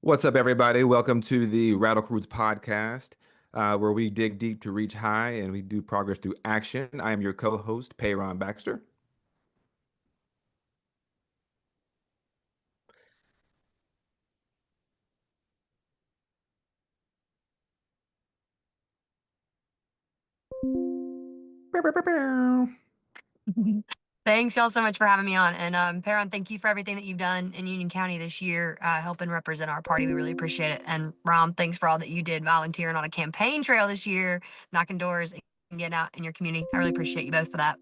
What's up, everybody? Welcome to the Radical Roots podcast, where we dig deep to reach high and we do progress through action. I am your co-host, Payron Baxter. Thanks y'all so much for having me on. And Perrin, thank you for everything that you've done in Union County this year, helping represent our party. We really appreciate it. And Rom, thanks for all that you did volunteering on a campaign trail this year, knocking doors and getting out in your community. I really appreciate you both for that.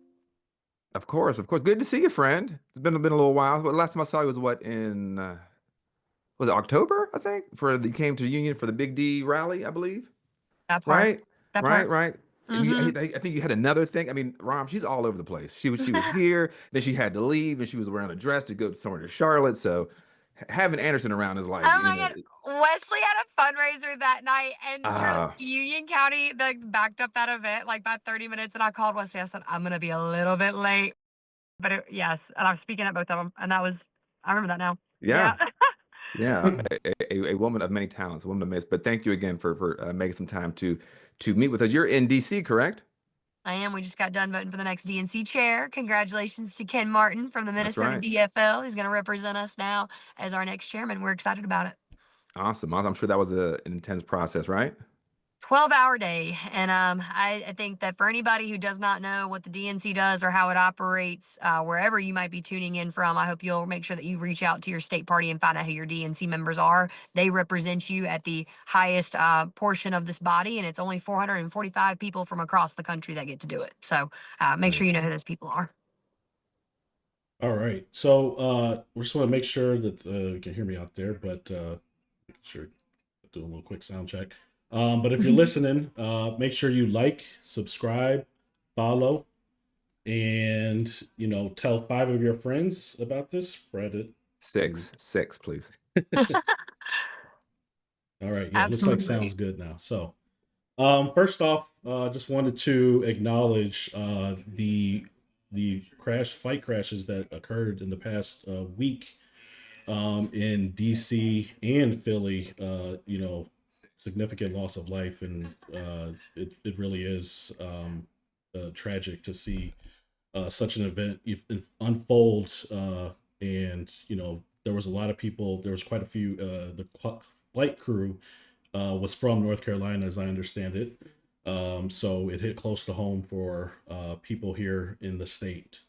Of course, of course. Good to see you, friend. It's been a little while. But last time I saw you was what in was it October? I think you came to Union for the Big D rally, I believe. That part. Right, That right, part. right. And Mm-hmm. I think you had another thing. I mean, Rom, she's all over the place. She was here, then she had to leave, and she was wearing a dress to go somewhere to Charlotte. So having Anderson around is like, Oh my God. Wesley had a fundraiser that night and uh, Union County backed up that event like by 30 minutes. And I called Wesley. I said, I'm going to be a little bit late. But yes, and I was speaking at both of them. And I remember that now. yeah. Yeah. Yeah, a woman of many talents, a woman of miss. But thank you again for making some time to meet with us. You're in DC, correct? I am. We just got done voting for the next DNC chair. Congratulations to Ken Martin from the That's Minnesota right. DFL. He's going to represent us now as our next chairman. We're excited about it. Awesome. I'm sure that was an intense process, right? 12-hour day. And I think that for anybody who does not know what the DNC does or how it operates, wherever you might be tuning in from, I hope you'll make sure that you reach out to your state party and find out who your DNC members are. They represent you at the highest portion of this body, and it's only 445 people from across the country that get to do it. So make sure you know Nice. who those people are. All right. So we just want to make sure that you can hear me out there, but make sure do a little quick sound check. But if you're listening, make sure you like, subscribe, follow, and tell 5 of your friends about this. Spread it. Six, please. All right. Yeah, looks like Absolutely. sounds good now. So first off, just wanted to acknowledge the fight crashes that occurred in the past week in DC and Philly. Significant loss of life, and it really is tragic to see such an event unfold. And there was a lot of people. There was quite a few. The flight crew was from North Carolina, as I understand it. So it hit close to home for people here in the state.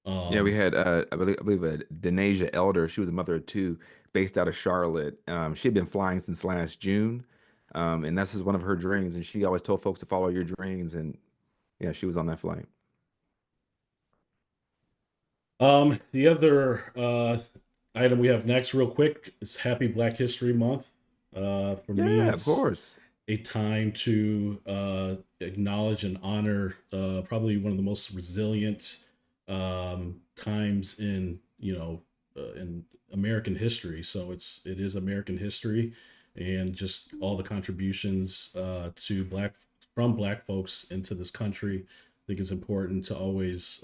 Yeah, we Um, had I believe Denasia Elder. She was a mother of two, based out of Charlotte. She had been flying since last June, and this is one of her dreams. And she always told folks to follow your dreams. And yeah, she was on that flight. the other item we have next, real quick, is Happy Black History Month. For me, Yeah, of it's course. a time to acknowledge and honor probably one of the most resilient times in American history. So it is American history, and just all the contributions to black folks into this country. I think it's important to always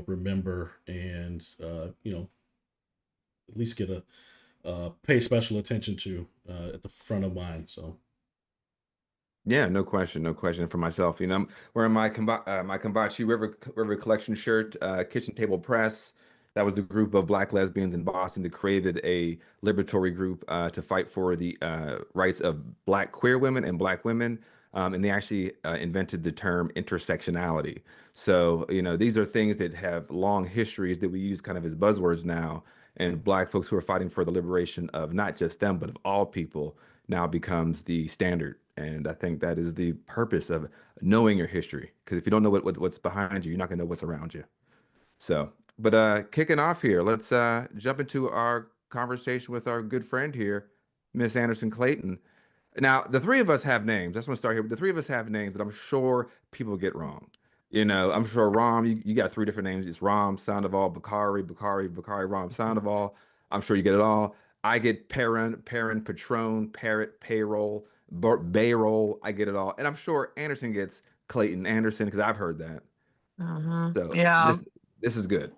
remember and at least get a pay special attention to at the front of mind. So Yeah, no question, no question. For myself, I'm wearing my Kombachi River Collection shirt, Kitchen Table Press. That was the group of Black lesbians in Boston that created a liberatory group to fight for the rights of Black queer women and Black women. And they actually invented the term intersectionality. So, these are things that have long histories that we use kind of as buzzwords now. And Black folks who are fighting for the liberation of not just them, but of all people now becomes the standard. And I think that is the purpose of knowing your history. Because if you don't know what's behind you, you're not going to know what's around you. So, but kicking off here, let's jump into our conversation with our good friend here, Miss Anderson Clayton. Now, the three of us have names. That's going to start here. The three of us have names that I'm sure people get wrong. I'm sure Rom, you got three different names. It's Rom, Sandoval, Bakari, Rom, Sandoval. I'm sure you get it all. I get Perrin, Patron, Parrot, Payroll, Bayroll. I get it all. And I'm sure Anderson gets Clayton Anderson because I've heard that. So Yeah. this is good.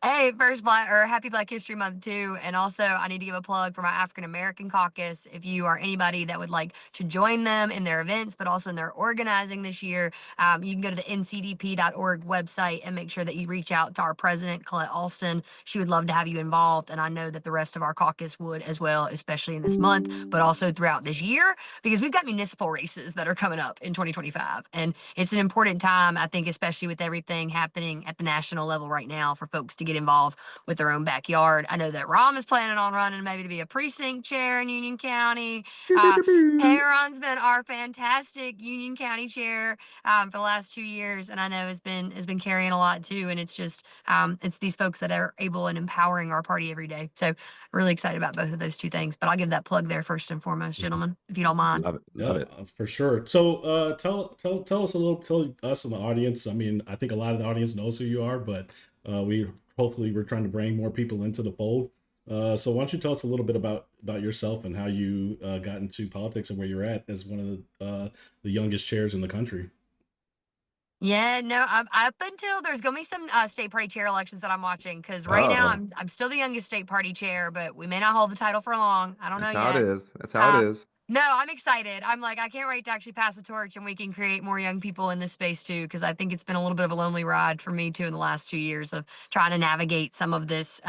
Hey, first Black or Happy Black History Month too. And also I need to give a plug for my African American caucus. If you are anybody that would like to join them in their events, but also in their organizing this year, you can go to the ncdp.org website and make sure that you reach out to our president, Colette Alston. She would love to have you involved. And I know that the rest of our caucus would as well, especially in this month, but also throughout this year, because we've got municipal races that are coming up in 2025. And it's an important time, I think, especially with everything happening at the national level right now for folks to get involved with their own backyard. I know that Rom is planning on running maybe to be a precinct chair in Union County. Pew, pew, pew, pew. Aaron's been our fantastic Union County chair for the last 2 years, and I know has been carrying a lot too. And it's just it's these folks that are able and empowering our party every day. So really excited about both of those two things. But I'll give that plug there first and foremost, gentlemen, if you don't mind. Love it. Yeah, Love it. for sure. So, tell us a little, tell us in the audience. I mean, I think a lot of the audience knows who you are, but we're trying to bring more people into the fold. So, why don't you tell us a little bit about yourself and how you got into politics and where you're at as one of the youngest chairs in the country? Yeah, no, up until there's gonna be some state party chair elections that I'm watching because right now Oh, I'm still the youngest state party chair, but we may not hold the title for long. I don't know that's how it yet. is. That's how it Um, is. no, I'm excited. I'm like, I can't wait to actually pass the torch and we can create more young people in this space too, because I think it's been a little bit of a lonely ride for me too in the last 2 years of trying to navigate some of this.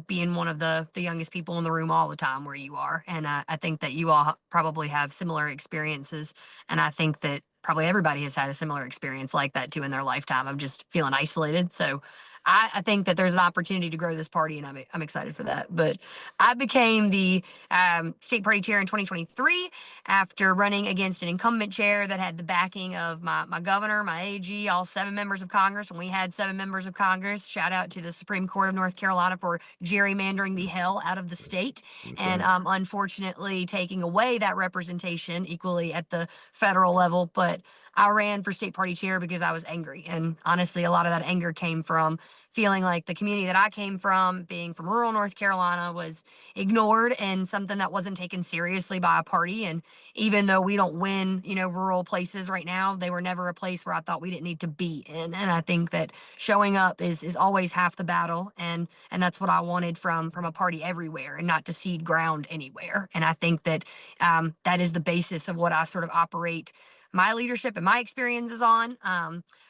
Being one of the youngest people in the room all the time where you are, and I think that you all probably have similar experiences, and I think that probably everybody has had a similar experience like that too in their lifetime of just feeling isolated. So I think that there's an opportunity to grow this party, and I'm excited for that. But I became the state party chair in 2023 after running against an incumbent chair that had the backing of my governor, my AG, all 7 members of Congress. And we had 7 members of Congress. Shout out to the Supreme Court of North Carolina for gerrymandering the hell out of the state. That's And right. unfortunately, taking away that representation equally at the federal level. But I ran for state party chair because I was angry. And honestly, a lot of that anger came from feeling like the community that I came from, being from rural North Carolina, was ignored and something that wasn't taken seriously by a party. And even though we don't win, rural places right now, they were never a place where I thought we didn't need to be in. And I think that showing up is always half the battle. And that's what I wanted from a party everywhere and not to cede ground anywhere. And I think that that is the basis of what I sort of operate my leadership and my experiences on.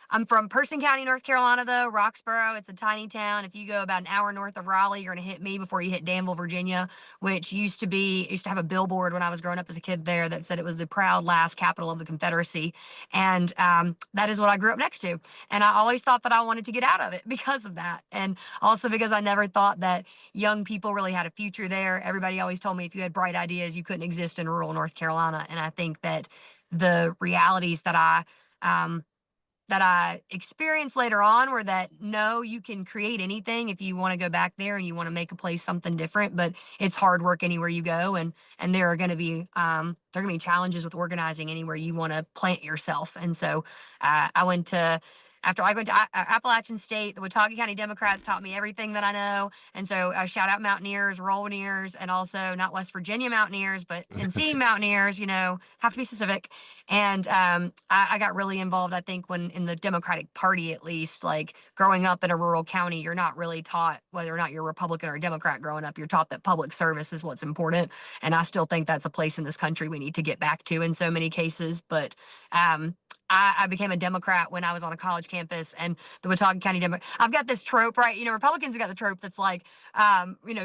I'm from Person County, North Carolina, though. Roxborough, it's a tiny town. If you go about an hour north of Raleigh, you're going to hit me before you hit Danville, Virginia, which used to have a billboard when I was growing up as a kid there that said it was the proud last capital of the Confederacy. And that is what I grew up next to. And I always thought that I wanted to get out of it because of that. And also because I never thought that young people really had a future there. Everybody always told me if you had bright ideas, you couldn't exist in rural North Carolina. And I think that the realities that I experienced later on were that no, you can create anything if you want to go back there and you want to make a place something different, but it's hard work anywhere you go, and there are going to be challenges with organizing anywhere you want to plant yourself. And so I went to after I went to Appalachian State, the Watauga County Democrats taught me everything that I know. And so I shout out Mountaineers, Rollneers, and also not West Virginia Mountaineers, but NC Mountaineers, have to be specific. And I got really involved, I think, when in the Democratic Party, at least, like growing up in a rural county, you're not really taught whether or not you're Republican or Democrat growing up. You're taught that public service is what's important. And I still think that's a place in this country we need to get back to in so many cases. But I became a Democrat when I was on a college campus, and the Watauga County Democrat. I've got this trope, right? Republicans have got the trope that's like,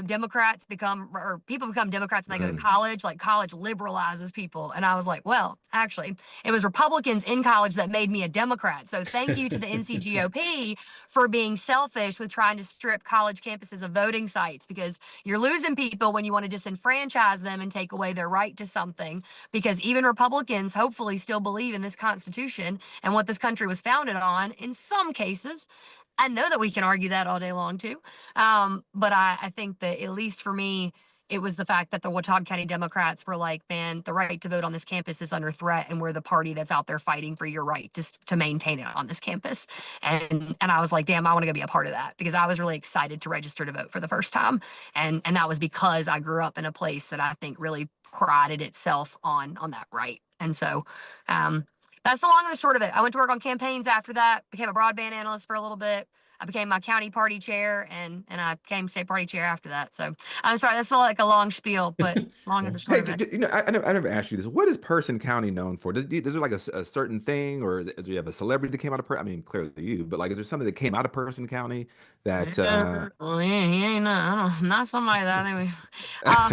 Democrats or people become Democrats and they go to Mm. college. Like college liberalizes people, and I was like, well, actually, it was Republicans in college that made me a Democrat. So thank you to the NCGOP for being selfish with trying to strip college campuses of voting sites, because you're losing people when you want to disenfranchise them and take away their right to something. Because even Republicans hopefully still believe in this Constitution and what this country was founded on in some cases. I know that we can argue that all day long too. But I think that at least for me, it was the fact that the Watauga County Democrats were like, man, the right to vote on this campus is under threat, and we're the party that's out there fighting for your right to maintain it on this campus. And I was like, damn, I want to go be a part of that, because I was really excited to register to vote for the first time. And that was because I grew up in a place that I think really prided itself on that right. And so that's the long and the short of it. I went to work on campaigns after that, became a broadband analyst for a little bit. I became my county party chair, and I became state party chair after that. So I'm sorry, that's like a long spiel, but long and the short Hey, of it. I never asked you this. What is Person County known for? Is there like a certain thing, or is there you have a celebrity that came out of I mean, clearly you, but like, is there something that came out of Person County that Well, yeah, he ain't not somebody that anyway. Uh,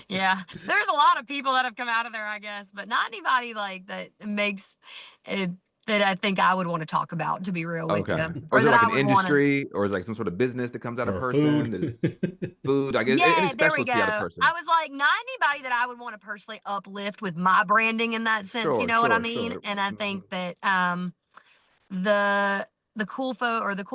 yeah, there's a lot of people that have come out of there, I guess, but not anybody like that makes it that I think I would want to talk about, to be real with okay, you, or or is it that like I an would want to. industry, or is it like some sort of business that comes out of Or Person? food? Food, I guess, any Yeah, there we go. specialty out of Person. I was like, not anybody that I would want to personally uplift with my branding in that sense. You Sure, know what I sure, mean? sure. And I think that the the cool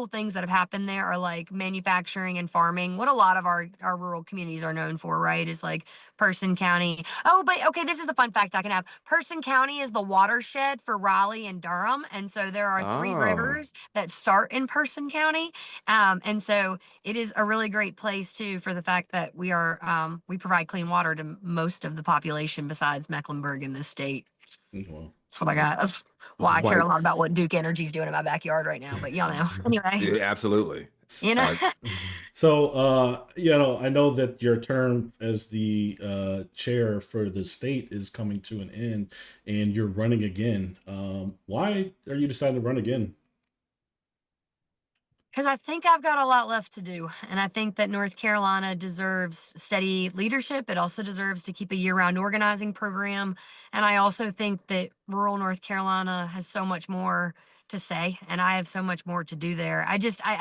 things that have happened there are like manufacturing and farming. What a lot of our rural communities are known for, right? Is like Person County. Oh, but okay, this is the fun fact I can have. Person County is the watershed for Raleigh and Durham, and so there are three Oh, rivers that start in Person County. And so it is a really great place too for the fact that we provide clean water to most of the population besides Mecklenburg in this state. Well, That's what I got. That's why I care a quite. lot about what Duke Energy's doing in my backyard right now. But y'all know. Anyway, Yeah, absolutely. you know. Uh, so, I know that your term as the chair for the state is coming to an end, and you're running again. Why are you deciding to run again? Because I think I've got a lot left to do. And I think that North Carolina deserves steady leadership. It also deserves to keep a year round organizing program. And I also think that rural North Carolina has so much more to say. And I have so much more to do there. I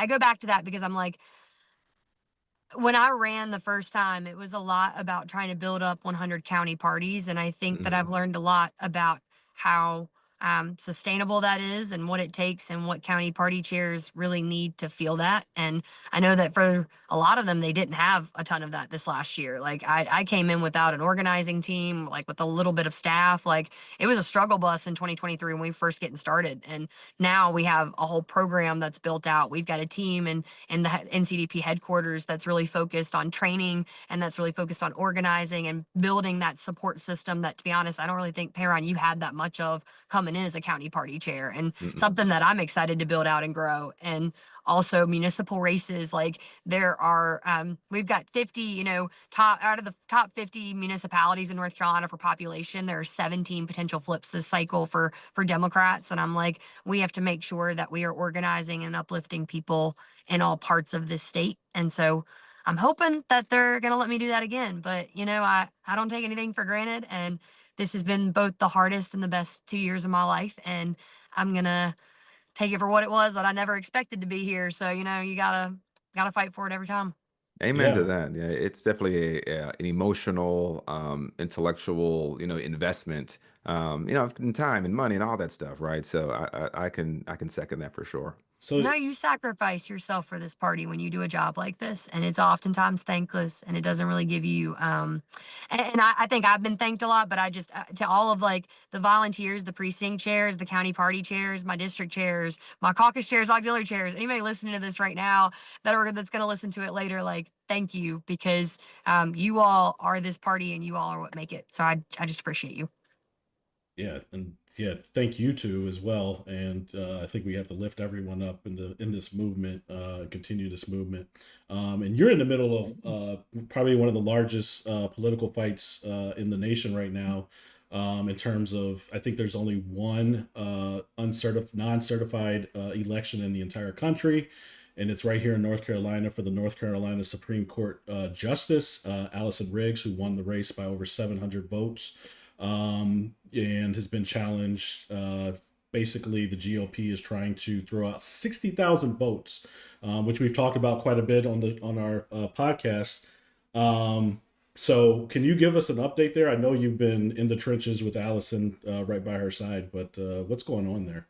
go back to that because I'm like, when I ran the first time, it was a lot about trying to build up 100 county parties. And I think that mhm. I've learned a lot about how sustainable that is and what it takes and what county party chairs really need to feel that. And I know that for a lot of them, they didn't have a ton of that this last year. Like I came in without an organizing team, like with a little bit of staff. Like it was a struggle bus in 2023 when we first getting started. And now we have a whole program that's built out. We've got a team and the NCDP headquarters that's really focused on training and that's really focused on organizing and building that support system that, to be honest, I don't really think, Perron, you had that much of coming in as a county party chair, and Mm-mm. something that I'm excited to build out and grow. And also municipal races, like there are we've got 50, top out of the top 50 municipalities in North Carolina for population, there are 17 potential flips this cycle for Democrats. And I'm like, we have to make sure that we are organizing and uplifting people in all parts of this state. And so I'm hoping that they're going to let me do that again. But, I don't take anything for granted. And this has been both the hardest and the best 2 years of my life. And I'm going to take it for what it was that I never expected to be here. So, you gotta fight for it every time. Amen to Yeah. that. Yeah, it's definitely an emotional, intellectual, investment, in time and money and all that stuff, right? So I can second that for sure. So No, you sacrifice yourself for this party when you do a job like this, and it's oftentimes thankless, and it doesn't really give you. And I think I've been thanked a lot, but I just to all of like the volunteers, the precinct chairs, the county party chairs, my district chairs, my caucus chairs, auxiliary chairs, anybody listening to this right now that's going to listen to it later, like thank you because you all are this party, and you all are what make it. So I just appreciate you. yeah, and yeah, thank you too as well. And I think we have to lift everyone up in this movement, continue this movement. And you're in the middle of probably one of the largest political fights in the nation right now. In terms of, I think there's only one non-certified election in the entire country, and it's right here in North Carolina for the North Carolina Supreme Court Justice Allison Riggs, who won the race by over 700 votes, and has been challenged. Basically, the GOP is trying to throw out 60,000 votes, which we've talked about quite a bit on our podcast. So, can you give us an update there? I know you've been in the trenches with Allison right by her side, but what's going on there?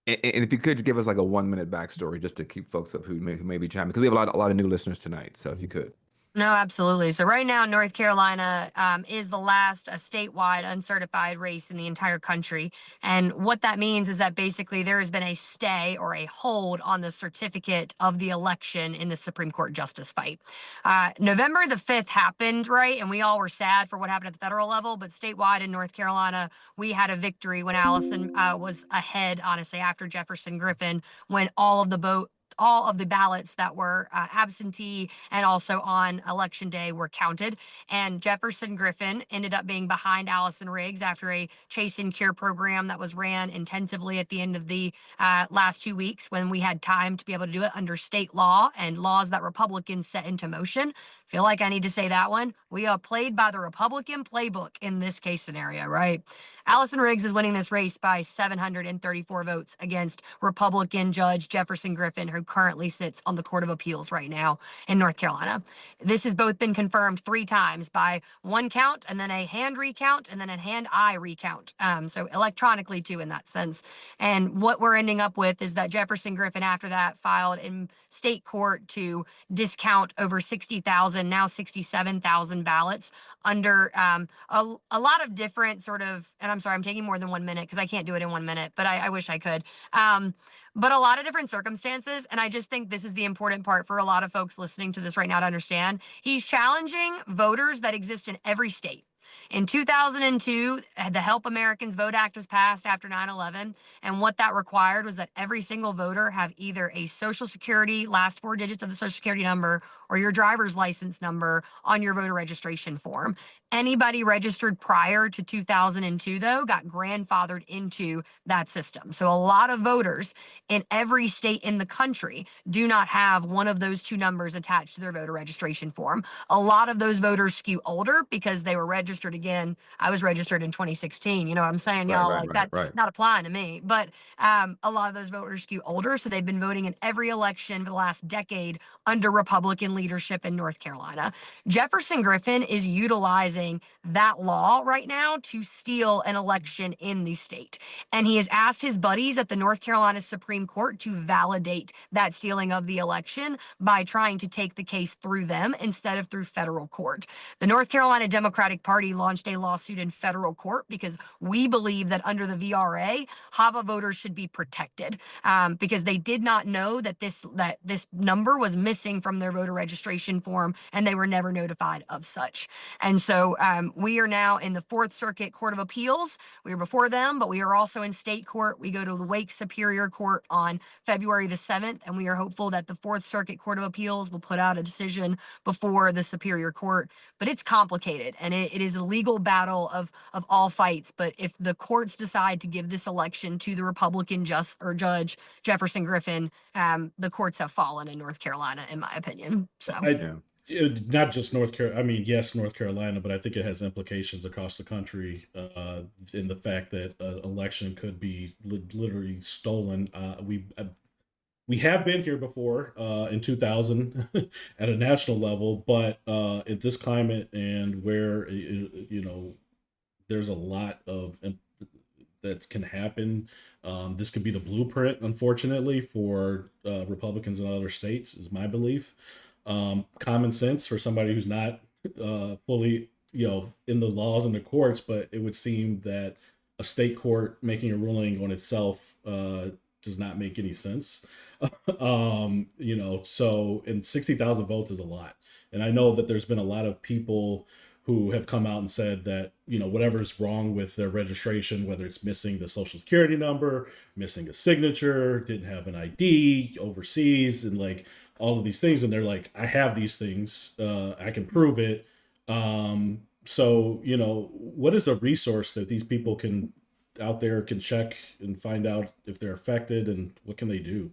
And if you could give us like a 1 minute backstory just to keep folks up who may be chiming, because we have a lot of new listeners tonight. So if you could. No, absolutely. So right now, North Carolina is the last statewide uncertified race in the entire country. And what that means is that basically there has been a stay or a hold on the certificate of the election in the Supreme Court justice fight. November the 5th happened, right? And we all were sad for what happened at the federal level. But statewide in North Carolina, we had a victory when Allison was ahead, honestly, after Jefferson Griffin, when all of the all of the ballots that were absentee and also on election day were counted. And Jefferson Griffin ended up being behind Allison Riggs after a chase and cure program that was ran intensively at the end of the last 2 weeks, when we had time to be able to do it under state law and laws that Republicans set into motion. Feel like I need to say that one. We are played by the Republican playbook in this case scenario, right? Allison Riggs is winning this race by 734 votes against Republican Judge Jefferson Griffin, who currently sits on the Court of Appeals right now in North Carolina. This has both been confirmed 3 times by one count and then a hand recount and then a hand eye recount. So electronically too, in that sense. And what we're ending up with is that Jefferson Griffin, after that, filed in state court to discount over 60,000, now 67,000 ballots under a lot of different sort of, and I'm sorry, I'm taking more than 1 minute because I can't do it in 1 minute, but I wish I could. But a lot of different circumstances. And I just think this is the important part for a lot of folks listening to this right now to understand. He's challenging voters that exist in every state. In 2002, the Help Americans Vote Act was passed after 9/11. And what that required was that every single voter have either a Social Security, last 4 digits of the Social Security number, or your driver's license number on your voter registration form. Anybody registered prior to 2002, though, got grandfathered into that system. So a lot of voters in every state in the country do not have one of those 2 numbers attached to their voter registration form. A lot of those voters skew older because they were registered again. I was registered in 2016. You know what I'm saying, Right, y'all? right, Like right, that, right. not applying to me. But a lot of those voters skew older, so they've been voting in every election for the last decade under Republican leadership in North Carolina. Jefferson Griffin is utilizing that law right now to steal an election in the state. And he has asked his buddies at the North Carolina Supreme Court to validate that stealing of the election by trying to take the case through them instead of through federal court. The North Carolina Democratic Party launched a lawsuit in federal court because we believe that under the VRA, HAVA voters should be protected, because they did not know that this number was missing from their voter registration form, and they were never notified of such. And so we are now in the Fourth Circuit Court of Appeals. We were before them, but we are also in state court. We go to the Wake Superior Court on February the 7th, and we are hopeful that the Fourth Circuit Court of Appeals will put out a decision before the Superior Court. But it's complicated, and it is a legal battle of all fights. But if the courts decide to give this election to the Republican Judge Jefferson Griffin, the courts have fallen in North Carolina, in my opinion. So I Yeah. not just North Carolina. I mean, yes, North Carolina, but I think it has implications across the country in the fact that an election could be literally stolen. We have been here before in 2000 at a national level, but at this climate and where there's a lot of that can happen. This could be the blueprint, unfortunately, for Republicans in other states, is my belief. Common sense for somebody who's not fully, in the laws and the courts, but it would seem that a state court making a ruling on itself does not make any sense. So, and 60,000 votes is a lot. And I know that there's been a lot of people who have come out and said that, whatever's wrong with their registration, whether it's missing the social security number, missing a signature, didn't have an ID overseas, and like all of these things. And they're like, I have these things, I can prove it. So, what is a resource that these people out there can check and find out if they're affected, and what can they do?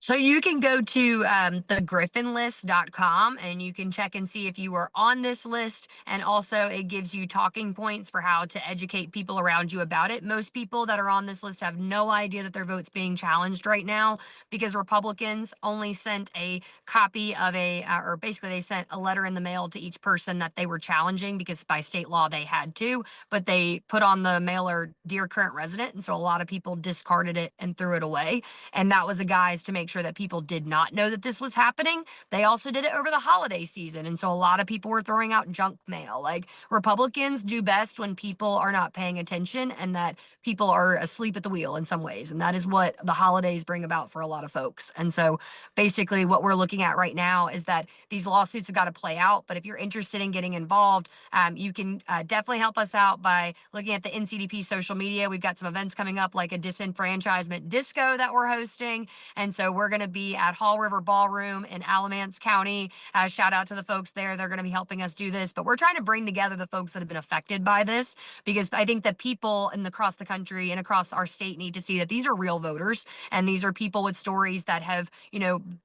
So you can go to thegriffinlist.com and you can check and see if you are on this list. And also it gives you talking points for how to educate people around you about it. Most people that are on this list have no idea that their vote's being challenged right now, because Republicans only sent a copy of or basically they sent a letter in the mail to each person that they were challenging, because by state law they had to, but they put on the mailer, "Dear Current Resident." And so a lot of people discarded it and threw it away. And that was a guise to make sure that people did not know that this was happening. They also did it over the holiday season. And so a lot of people were throwing out junk mail. Like, Republicans do best when people are not paying attention and that people are asleep at the wheel in some ways. And that is what the holidays bring about for a lot of folks. And so basically what we're looking at right now is that these lawsuits have got to play out. But if you're interested in getting involved, you can definitely help us out by looking at the NCDP social media. We've got some events coming up, like a disenfranchisement disco that we're hosting. And so we're are going to be at Hall River Ballroom in Alamance County. Shout out to the folks there. They're going to be helping us do this. But we're trying to bring together the folks that have been affected by this, because I think that people across the country and across our state need to see that these are real voters, and these are people with stories that have,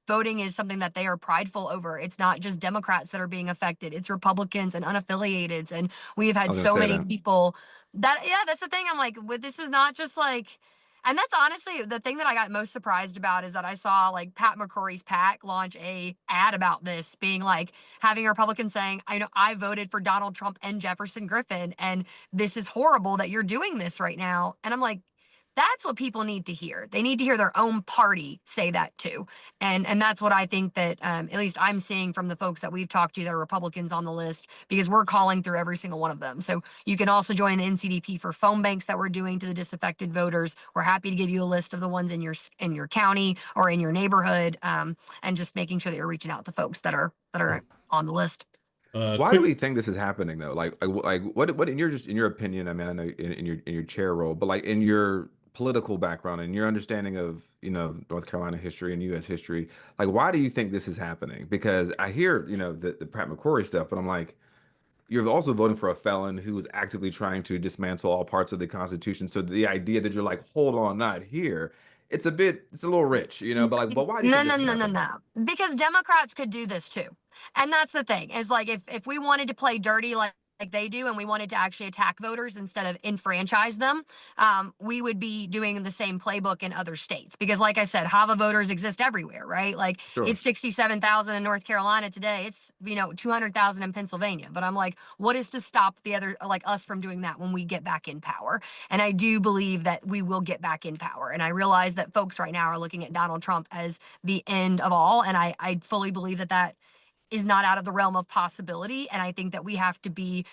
voting is something that they are prideful over. It's not just Democrats that are being affected, it's Republicans and unaffiliateds. And we have I had was gonna so say many that. people that, yeah, that's the thing. I'm like, this is not just like, and that's honestly the thing that I got most surprised about, is that I saw like Pat McCrory's PAC launch a ad about this, being like, having Republicans saying, I know I voted for Donald Trump and Jefferson Griffin, and this is horrible that you're doing this right now. And I'm like, that's what people need to hear. They need to hear their own party say that too. And that's what I think that, at least I'm seeing from the folks that we've talked to that are Republicans on the list, because we're calling through every single one of them. So you can also join the NCDP for phone banks that we're doing to the disaffected voters. We're happy to give you a list of the ones in your county or in your neighborhood, and just making sure that you're reaching out to folks that are on the list. Why do Quick. we think this is happening though? Like what in your opinion? I mean, I know in your chair role, but like in your political background and your understanding of North Carolina history and U.S. history, like why do you think this is happening? Because I hear the Pat McCrory stuff, but I'm like, you're also voting for a felon who is actively trying to dismantle all parts of the Constitution. So the idea that you're like, hold on, not here, it's a little rich, but why do you No, think no, this is no, no, happening? no. Because Democrats could do this too. And that's the thing, is like, if we wanted to play dirty like they do, and we wanted to actually attack voters instead of enfranchise them, we would be doing the same playbook in other states. Because like I said, HAVA voters exist everywhere, right? Like, Sure. it's 67,000 in North Carolina today. It's 200,000 in Pennsylvania. But I'm like, what is to stop the other, like us, from doing that when we get back in power? And I do believe that we will get back in power. And I realize that folks right now are looking at Donald Trump as the end of all. And I fully believe that that is not out of the realm of possibility. And I think that we have to be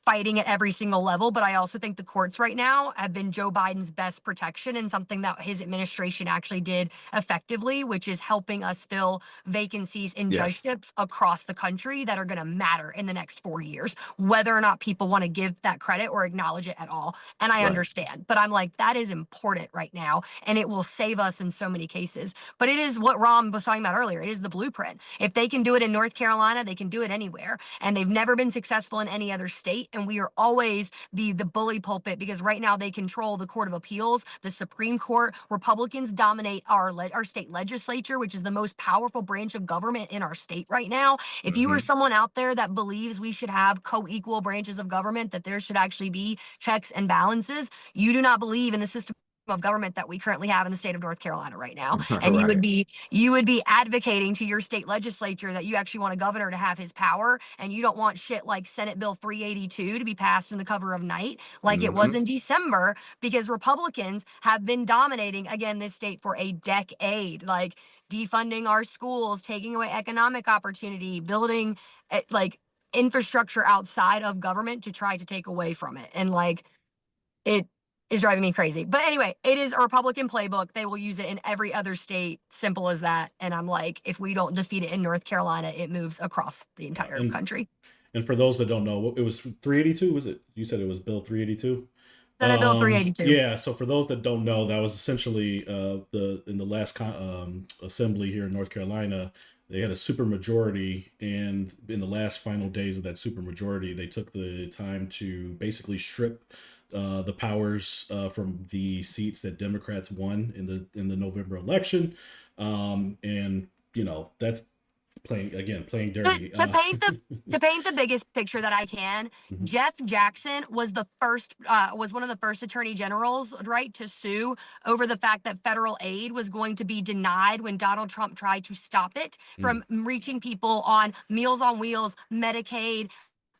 fighting at every single level. But I also think the courts right now have been Joe Biden's best protection, and something that his administration actually did effectively, which is helping us fill vacancies in Yes. judgeships across the country that are going to matter in the next 4 years, whether or not people want to give that credit or acknowledge it at all. And I Right. understand, but I'm like, that is important right now, and it will save us in so many cases. But it is what Rom was talking about earlier. It is the blueprint. If they can do it in North Carolina, they can do it anywhere. And they've never been successful in any other state. And we are always the bully pulpit, because right now they control the Court of Appeals, the Supreme Court. Republicans dominate our state legislature, which is the most powerful branch of government in our state right now. If you are Hmm. someone out there that believes we should have co-equal branches of government, that there should actually be checks and balances, you do not believe in the system of government that we currently have in the state of North Carolina right now. And you would Right. be advocating to your state legislature that you actually want a governor to have his power, and you don't want shit like Senate Bill 382 to be passed in the cover of night like it was Hmm. in December, because Republicans have been dominating again this state for a decade, like defunding our schools, taking away economic opportunity, building like infrastructure outside of government to try to take away from it. And like, it is driving me crazy. But anyway, it is a Republican playbook. They will use it in every other state. Simple as that. And I'm like, if we don't defeat it in North Carolina, it moves across the entire And country. for those that don't know, it was 382. Was it? You said it was Bill 382. Senate Bill 382. Yeah. So for those that don't know, that was essentially the in the last assembly here in North Carolina. They had a supermajority, and in the last final days of that supermajority, they took the time to basically strip the powers from the seats that Democrats won in the November election, and that's playing To, dirty. to paint the to paint the biggest picture that I can, Mhm. Jeff Jackson was one of the first attorney generals, right, to sue over the fact that federal aid was going to be denied when Donald Trump tried to stop it Mm. from reaching people on Meals on Wheels, Medicaid.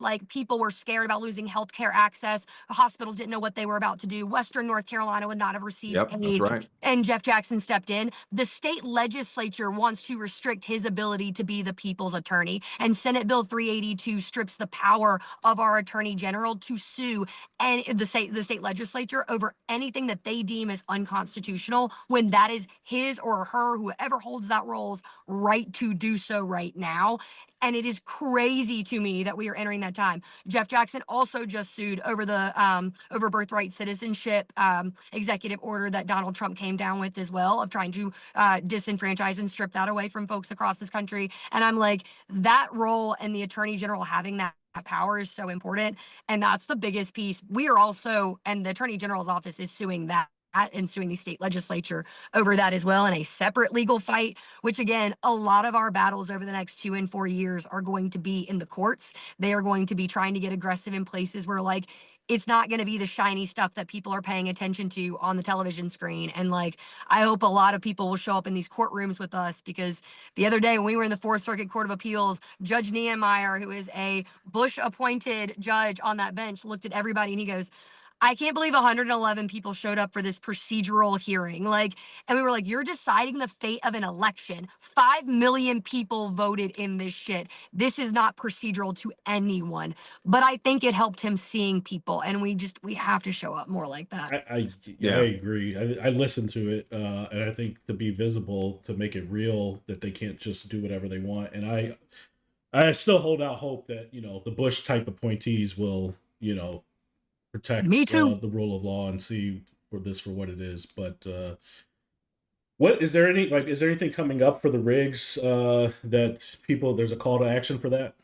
Like, people were scared about losing healthcare access. Hospitals didn't know what they were about to do. Western North Carolina would not have received Yep. That's aid. right. And Jeff Jackson stepped in. The state legislature wants to restrict his ability to be the people's attorney. And Senate Bill 382 strips the power of our attorney general to sue and the state legislature over anything that they deem as unconstitutional, when that is his or her, whoever holds that role's right to do so right now. And it is crazy to me that we are entering that time. Jeff Jackson also just sued over the over birthright citizenship executive order that Donald Trump came down with as well, of trying to disenfranchise and strip that away from folks across this country. And I'm like, that role and the attorney general having that power is so important. And that's the biggest piece. We are also, and the attorney general's office is suing that and suing the state legislature over that as well in a separate legal fight, which again, a lot of our battles over the next 2 and 4 years are going to be in the courts. They are going to be trying to get aggressive in places where like it's not going to be the shiny stuff that people are paying attention to on the television screen. And like, I hope a lot of people will show up in these courtrooms with us, because the other day when we were in the Fourth Circuit Court of Appeals, Judge Niemeyer, who is a Bush appointed judge on that bench, looked at everybody and he goes, I can't believe 111 people showed up for this procedural hearing. Like, and we were like, you're deciding the fate of an election. 5 million people voted in this shit. This is not procedural to anyone. But I think it helped him seeing people. And we have to show up more like that. I Yeah. agree. I listened to it, and I think to be visible, to make it real, that they can't just do whatever they want. And I still hold out hope that the Bush type appointees will protect Me too. the rule of law and see for what it is. But what is there anything coming up for the rigs that there's a call to action for that?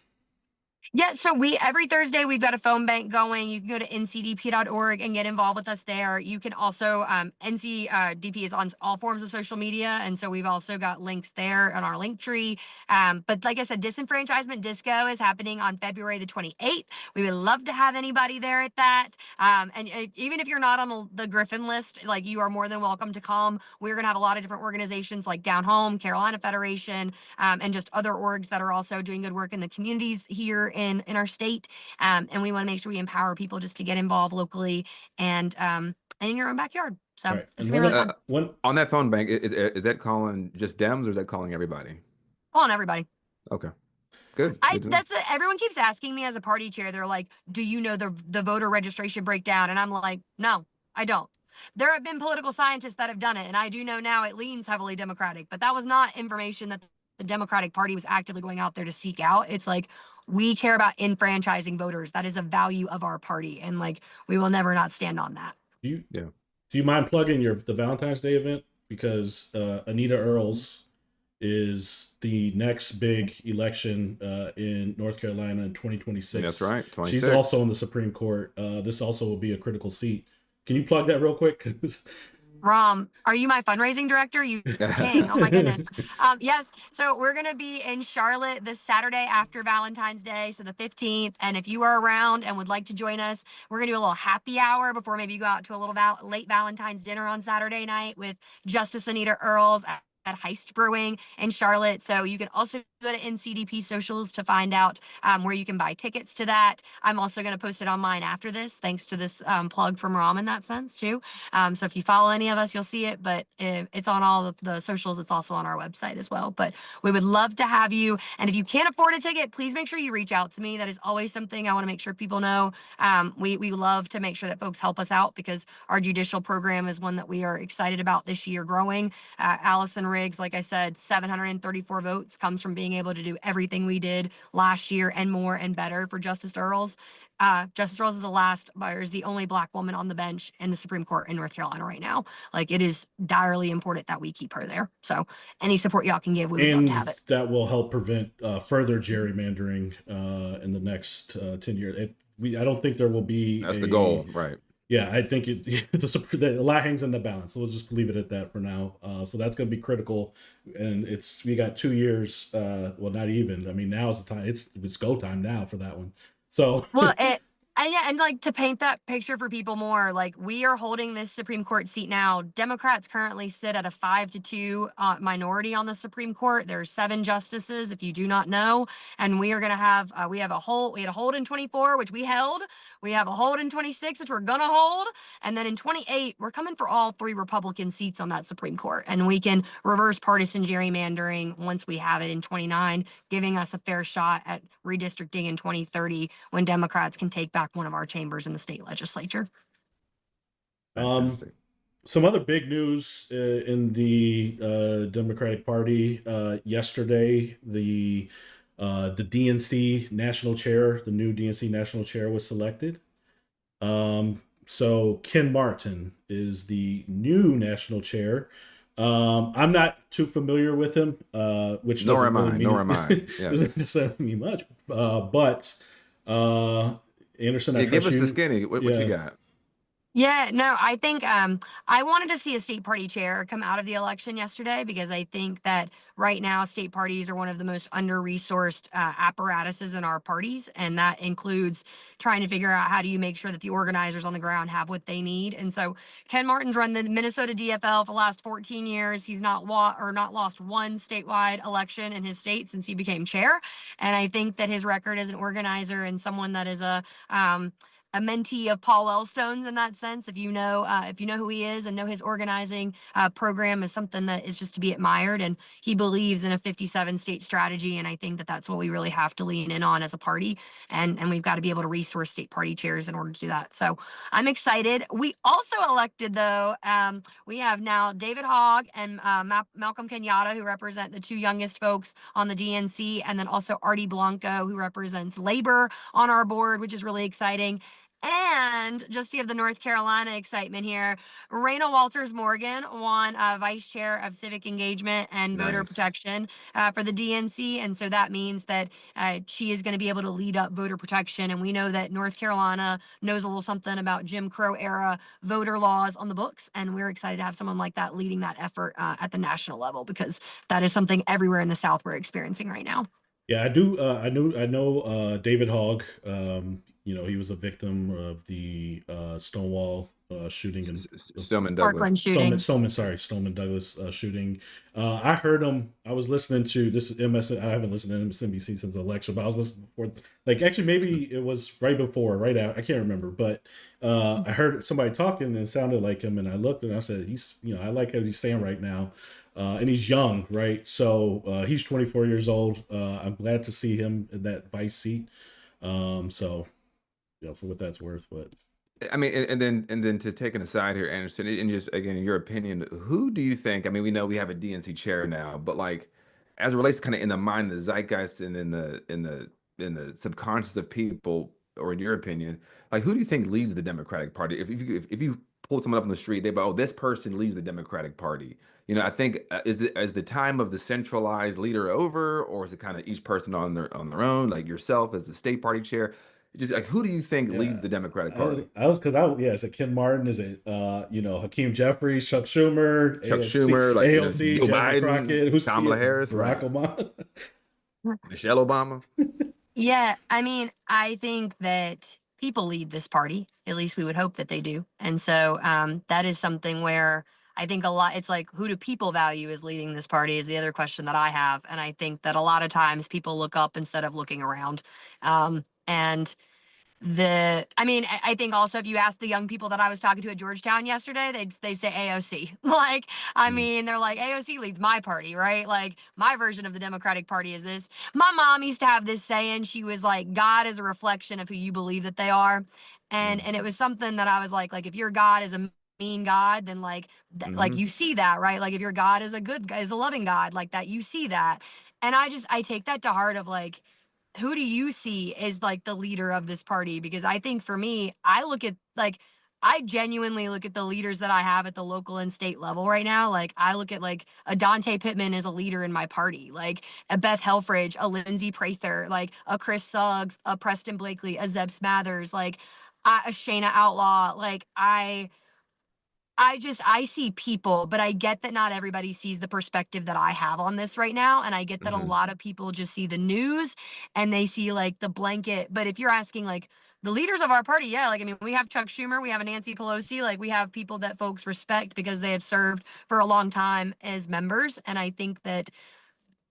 Yeah, so every Thursday we've got a phone bank going. You can go to ncdp.org and get involved with us there. You can also NCDP is on all forms of social media, and so we've also got links there on our link tree. But like I said, Disenfranchisement Disco is happening on February the 28th. We would love to have anybody there at that. And even if you're not on the Griffin list, like, you are more than welcome to come. We're gonna have a lot of different organizations like Down Home, Carolina Federation, and just other orgs that are also doing good work in the communities here in our state. And we want to make sure we empower people just to get involved locally and in your own backyard. So Right. it's And gonna be really fun. On that phone bank, is that calling just Dems or is that calling everybody? Calling everybody. Okay, good. Good to know. Everyone keeps asking me as a party chair. They're like, "Do you know the voter registration breakdown?" And I'm like, "No, I don't." There have been political scientists that have done it, and I do know now it leans heavily Democratic, but that was not information that the Democratic Party was actively going out there to seek out. It's like, we care about enfranchising voters. That is a value of our party, and like, we will never not stand on that. Do Yeah. you mind plugging the Valentine's Day event? Because Anita Earls is the next big election in North Carolina in 2026. That's right, 26. She's also in the Supreme Court. This also will be a critical seat. Can you plug that real quick? Rom, are you my fundraising director? You king. Oh my goodness. Yes. So we're going to be in Charlotte this Saturday after Valentine's Day, so the 15th. And if you are around and would like to join us, we're going to do a little happy hour before maybe you go out to a little late Valentine's dinner on Saturday night with Justice Anita Earls at Heist Brewing in Charlotte. So you can also go to NCDP socials to find out where you can buy tickets to that. I'm also going to post it on mine after this, thanks to this plug from Rom in that sense too. So if you follow any of us, you'll see it, but it's on all the socials. It's also on our website as well. But we would love to have you. And if you can't afford a ticket, please make sure you reach out to me. That is always something I want to make sure people know. We love to make sure that folks help us out, because our judicial program is one that we are excited about this year growing. Allison Riggs, like I said, 734 votes comes from being able to do everything we did last year and more and better for Justice Earls. Justice Earls is the only Black woman on the bench in the Supreme Court in North Carolina right now. Like, it is direly important that we keep her there. So any support y'all can give, we would love to have it. That will help prevent further gerrymandering in the next 10 years. I don't think there will be. That's the goal, right? Yeah, I think a lot hangs in the balance. So we'll just leave it at that for now. So that's going to be critical, and we got 2 years. Well, not even. I mean, now's the time. It's go time now for that one. So well, and like, to paint that picture for people more, like, we are holding this Supreme Court seat now. Democrats currently sit at a 5-2 minority on the Supreme Court. There's 7 justices, if you do not know, and we are going to have we had a hold in 24, which we held. We have a hold in 26, which we're gonna hold, and then in 28, we're coming for all 3 Republican seats on that Supreme Court, and we can reverse partisan gerrymandering once we have it in 29, giving us a fair shot at redistricting in 2030 when Democrats can take back one of our chambers in the state legislature. Fantastic. Some other big news in the Democratic Party yesterday. The The DNC national chair, the new DNC national chair, was selected. So Ken Martin is the new national chair. I'm not too familiar with him, which Nor doesn't am really I. Nor am mean I. Yes. doesn't necessarily mean much. But Anderson, I Yeah. Give trust us the you. skinny. What you Yeah. got? Yeah, no, I think I wanted to see a state party chair come out of the election yesterday because I think that right now state parties are one of the most under-resourced apparatuses in our parties, and that includes trying to figure out how do you make sure that the organizers on the ground have what they need. And so Ken Martin's run the Minnesota DFL for the last 14 years. He's not lost one statewide election in his state since he became chair, and I think that his record as an organizer and someone that is a mentee of Paul Wellstone's in that sense. If you know who he is and know his organizing program is something that is just to be admired. And he believes in a 57 state strategy. And I think that that's what we really have to lean in on as a party. And we've got to be able to resource state party chairs in order to do that. So I'm excited. We also elected, though, we have now David Hogg and Malcolm Kenyatta, who represent the two youngest folks on the DNC, and then also Artie Blanco, who represents labor on our board, which is really exciting. And just to give the North Carolina excitement here, Raina Walters Morgan won vice chair of civic engagement and voter Nice. protection for the DNC. And so that means that she is going to be able to lead up voter protection. And we know that North Carolina knows a little something about Jim Crow era voter laws on the books. And we're excited to have someone like that leading that effort at the national level, because that is something everywhere in the South we're experiencing right now. Yeah, I do. I know David Hogg. He was a victim of the Stonewall shooting and Stoneman Parkland Douglas. shooting. Stoneman Douglas shooting. I heard him. I was listening to this MS. I haven't listened to MSNBC since the election, but I was listening before. Like, actually, maybe it was right before, right out. I can't remember, but I heard somebody talking and it sounded like him, and I looked and I said, I like how he's saying right now. And he's young, right? So he's 24 years old. I'm glad to see him in that vice seat. So, for what that's worth. But I mean, and then to take an aside here, Anderson, and just again, in your opinion, who do you think? I mean, we know we have a DNC chair now, but like, as it relates kind of in the mind, the zeitgeist, and in the subconscious of people, or in your opinion, like, who do you think leads the Democratic Party? If you pulled someone up on the street, they'd be, oh, this person leads the Democratic Party. I think is the time of the centralized leader over, or is it kind of each person on their own, like yourself as the state party chair? Just like, who do you think leads yeah, the Democratic I was Party? I was because I yeah. Is it Ken Martin? Is it Hakeem Jeffries, Chuck Schumer, Chuck Schumer, like, AOC, Joe Jasmine Biden, Crockett? Who's Kamala Harris, Barack right? Obama? Michelle Obama. Yeah, I mean, I think that people lead this party. At least we would hope that they do. And so that is something where I think a lot, it's like, who do people value as leading this party is the other question that I have. And I think that a lot of times people look up instead of looking around. And I mean, I think also if you ask the young people that I was talking to at Georgetown yesterday, they say AOC. Like, I Mm, mean, they're like, AOC leads my party, right? Like, my version of the Democratic Party is this. My mom used to have this saying. She was like, God is a reflection of who you believe that they are. And mm, and it was something that I was like if your God is a mean God, then like hmm. you see that, right? Like if your God is is a loving God, like that, you see that. And I take that to heart of like, who do you see as like the leader of this party? Because I think for me, I genuinely look at the leaders that I have at the local and state level right now. Like I look at like a Dante Pittman as a leader in my party, like a Beth Helfrich, a Lindsay Prather, like a Chris Suggs, a Preston Blakely, a Zeb Smathers, like a Shayna Outlaw. Like I see people, but I get that not everybody sees the perspective that I have on this right now. And I get that a Hmm. lot of people just see the news and they see like the blanket. But if you're asking like the leaders of our party, yeah, like I mean, we have Chuck Schumer, we have a Nancy Pelosi, like we have people that folks respect because they have served for a long time as members. And I think that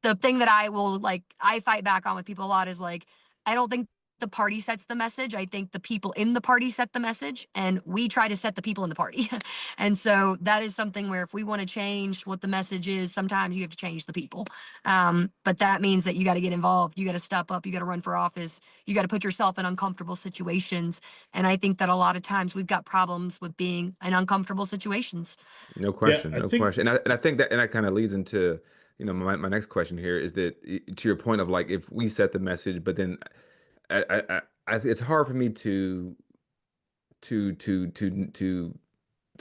the thing that I fight back on with people a lot is like, I don't think the party sets the message. I think the people in the party set the message, and we try to set the people in the party. And so that is something where if we want to change what the message is, sometimes you have to change the people. But that means that you got to get involved. You got to step up. You got to run for office. You got to put yourself in uncomfortable situations. And I think that a lot of times we've got problems with being in uncomfortable situations. No Yeah, question, I no think question. And I think that kind of leads into, my next question here is that to your point of like if we set the message, but then it's hard for me to to to to to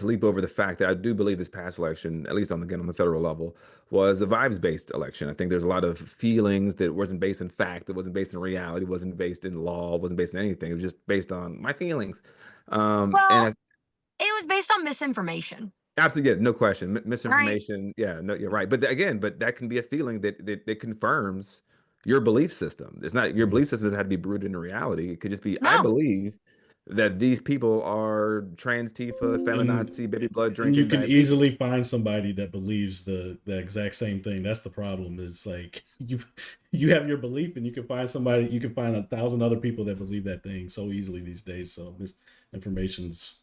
leap over the fact that I do believe this past election, at least on the federal level, was a vibes-based election. I think there's a lot of feelings that wasn't based in fact, it wasn't based in reality, wasn't based in law, wasn't based in anything. It was just based on my feelings. And Well, I, it was based on misinformation, Absolutely, yeah, no question. right? Misinformation, yeah, no, you're right. But again, but that can be a feeling that confirms your belief system. It's not your Mhm. belief system doesn't have to be rooted in reality. It could just be, I No. believe that these people are trans Tifa, And feminazi, baby blood and you drinking, can diabetes. easily find somebody that believes the exact same thing. That's the problem. Is like you have your belief, and you can find 1,000 other people that believe that thing so easily these days. So this information's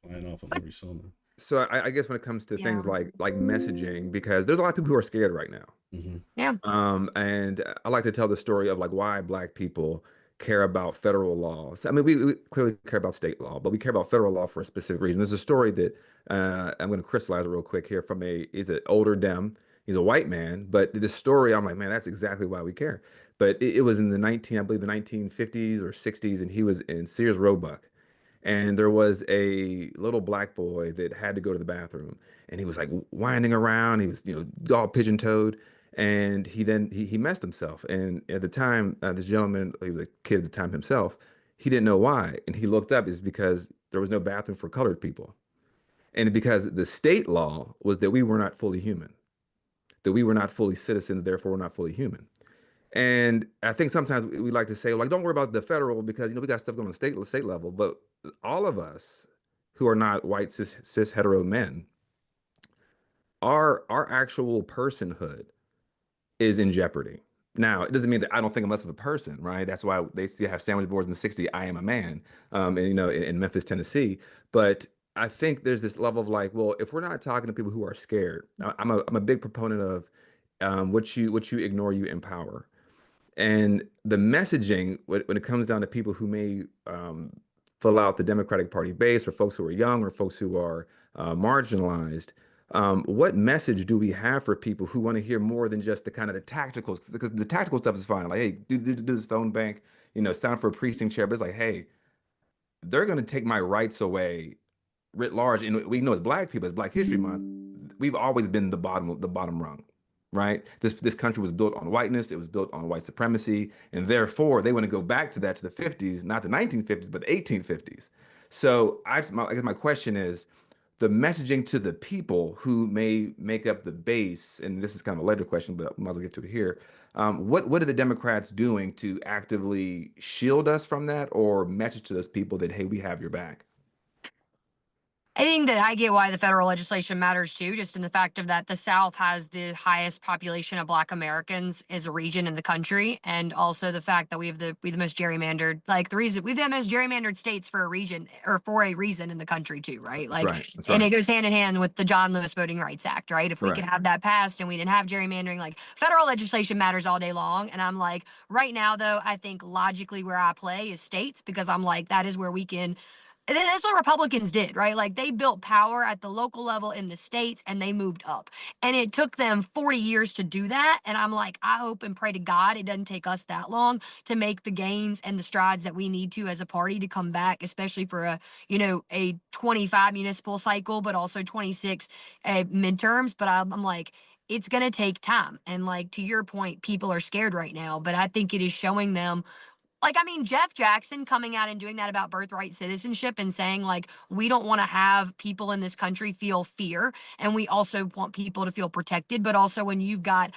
flying off of every cylinder. So I guess when it comes to Yeah. things like messaging, because there's a lot of people who are scared right now. Hmm. Yeah. And I like to tell the story of like why Black people care about federal laws. I mean, we clearly care about state law, but we care about federal law for a specific reason. There's a story that I'm going to crystallize real quick here from he's an older Dem. He's a white man, but this story, I'm like, man, that's exactly why we care. But it was in I believe the 1950s or 60s, and he was in Sears Roebuck. And there was a little black boy that had to go to the bathroom, and he was like winding around. He was, all pigeon-toed, and he messed himself. And at the time, this gentleman, he was a kid at the time himself, he didn't know why, and he looked up. Is because there was no bathroom for colored people, and because the state law was that we were not fully human, that we were not fully citizens, therefore we're not fully human. And I think sometimes we like to say, like, don't worry about the federal because we got stuff going on the state level. But all of us who are not white cis hetero men, our actual personhood is in jeopardy. Now, it doesn't mean that I don't think I'm less of a person, right? That's why they still have sandwich boards in the 60s. I am a man, and in Memphis, Tennessee. But I think there's this level of like, well, if we're not talking to people who are scared, I'm a big proponent of what you ignore, you empower. And the messaging, when it comes down to people who may fill out the Democratic Party base, or folks who are young, or folks who are marginalized, what message do we have for people who want to hear more than just the kind of the tactical? Because the tactical stuff is fine. Like, hey, do this phone bank, sign up for a precinct chair. But it's like, hey, they're going to take my rights away writ large. And we know as Black people, as Black History Month, we've always been the bottom rung, right? This country was built on whiteness, it was built on white supremacy, and therefore they want to go back to that, to the 50s, not the 1950s, but the 1850s. So I guess my question is the messaging to the people who may make up the base, and this is kind of a later question, but we might as well get to it here. What are the Democrats doing to actively shield us from that, or message to those people that, hey, we have your back? I think that I get why the federal legislation matters too, just in the fact of that the South has the highest population of Black Americans as a region in the country, and also the fact that we have the most gerrymandered, like the reason we've the most gerrymandered states for a region or for a reason in the country too, right? That's Like, right. That's and right. it goes hand in hand with the John Lewis Voting Rights Act, right? If we could Correct. have that passed and we didn't have gerrymandering, like federal legislation matters all day long. And I'm like, right now though, I think logically where I play is states because I'm like that is where we can and that's what Republicans did, right? Like they built power at the local level in the states and they moved up. And it took them 40 years to do that. And I'm like, I hope and pray to God it doesn't take us that long to make the gains and the strides that we need to as a party to come back, especially for a 25 municipal cycle, but also 26 midterms. But I'm like, it's going to take time. And like to your point, people are scared right now, but I think it is showing them like, I mean, Jeff Jackson coming out and doing that about birthright citizenship and saying, like, we don't want to have people in this country feel fear. And we also want people to feel protected. But also, when you've got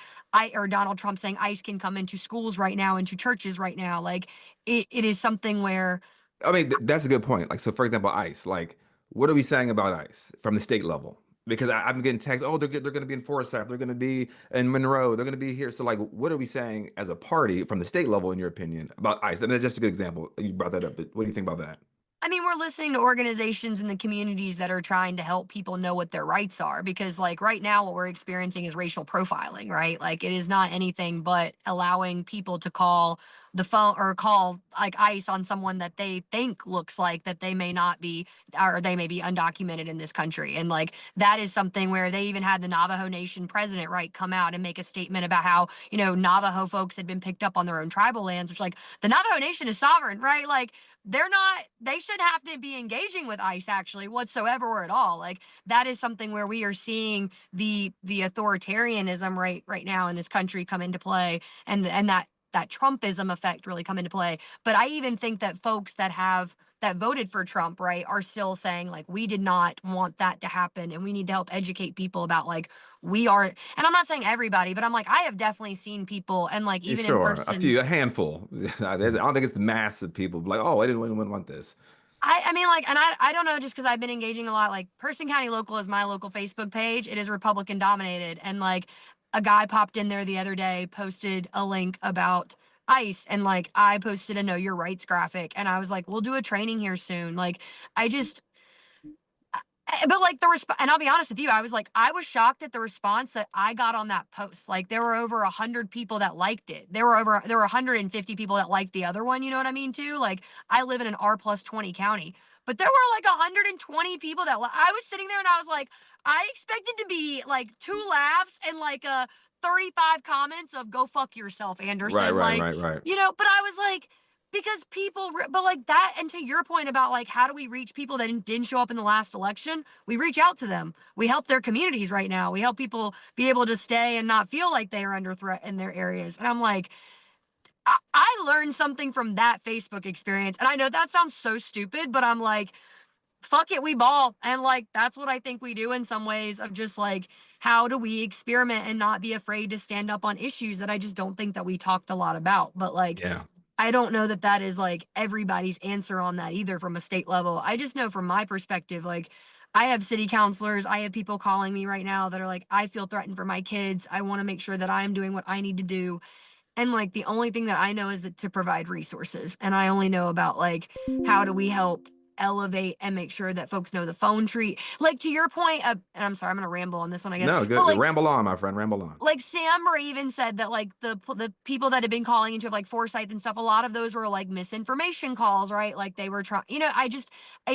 Donald Trump saying ICE can come into schools right now, into churches right now, like, it is something where, I mean, that's a good point. Like, so for example, ICE, like, what are we saying about ICE from the state level? Because I'm getting texts, oh, they're going to be in Forsyth, they're going to be in Monroe, they're going to be here. So, like, what are we saying as a party from the state level, in your opinion, about ICE? And that's just a good example. You brought that up, but what do you think about that? I mean, we're listening to organizations in the communities that are trying to help people know what their rights are because, like, right now, what we're experiencing is racial profiling, right? Like, it is not anything but allowing people to call the phone or call like ICE on someone that they think looks like that they may not be, or they may be undocumented in this country. And like that is something where they even had the Navajo Nation president, right, come out and make a statement about how, you know, Navajo folks had been picked up on their own tribal lands, which like the Navajo Nation is sovereign, right? Like they're not, they shouldn't have to be engaging with ICE actually whatsoever or at all. Like that is something where we are seeing the authoritarianism right now in this country come into play, and that Trumpism effect really come into play. But I even think that folks that voted for Trump, right, are still saying like we did not want that to happen, and we need to help educate people about like we are. And I'm not saying everybody, but I'm like I have definitely seen people, and like Yeah, even in sure, person. a handful. I don't think it's the mass of people like, oh, I didn't want this. I mean, like, and I don't know, just because I've been engaging a lot. Like, Person County Local is my local Facebook page. It is Republican dominated, and like, a guy popped in there the other day, posted a link about ICE, and like, I posted a Know Your Rights graphic, and I was like, we'll do a training here soon. Like, I just, but like the response, and I'll be honest with you, I was shocked at the response that I got on that post. Like, there were over 100 people that liked it. There were 150 people that liked the other one. You know what I mean? Too. Like, I live in an R+20 county, but there were like 120 people that I was sitting there and I was like, I expected to be like 2 laughs and like 35 comments of "Go fuck yourself, Right, Anderson." right, Like, right, right. you know, but I was like, because people, but like that, and to your point about like how do we reach people that didn't show up in the last election? We reach out to them. We help their communities right now. We help people be able to stay and not feel like they are under threat in their areas. And I'm like, I learned something from that Facebook experience. And I know that sounds so stupid, but I'm like, fuck it, we ball. And like, that's what I think we do in some ways, of just like, how do we experiment and not be afraid to stand up on issues that I just don't think that we talked a lot about. But like, Yeah. I don't know that that is like everybody's answer on that either from a state level. I just know from my perspective, like I have city councilors, I have people calling me right now that are like, I feel threatened for my kids. I want to make sure that I'm doing what I need to do. And like the only thing that I know is that to provide resources. And I only know about like how do we help elevate and make sure that folks know the phone tree. Like to your point, and I'm sorry, I'm gonna ramble on this one, I guess. No, But good. like Ramble on, my friend. Ramble on. Sam Raven said that like the people that had been calling into like Forsyth and stuff, a lot of those were like misinformation calls, right? Like they were trying, you know, I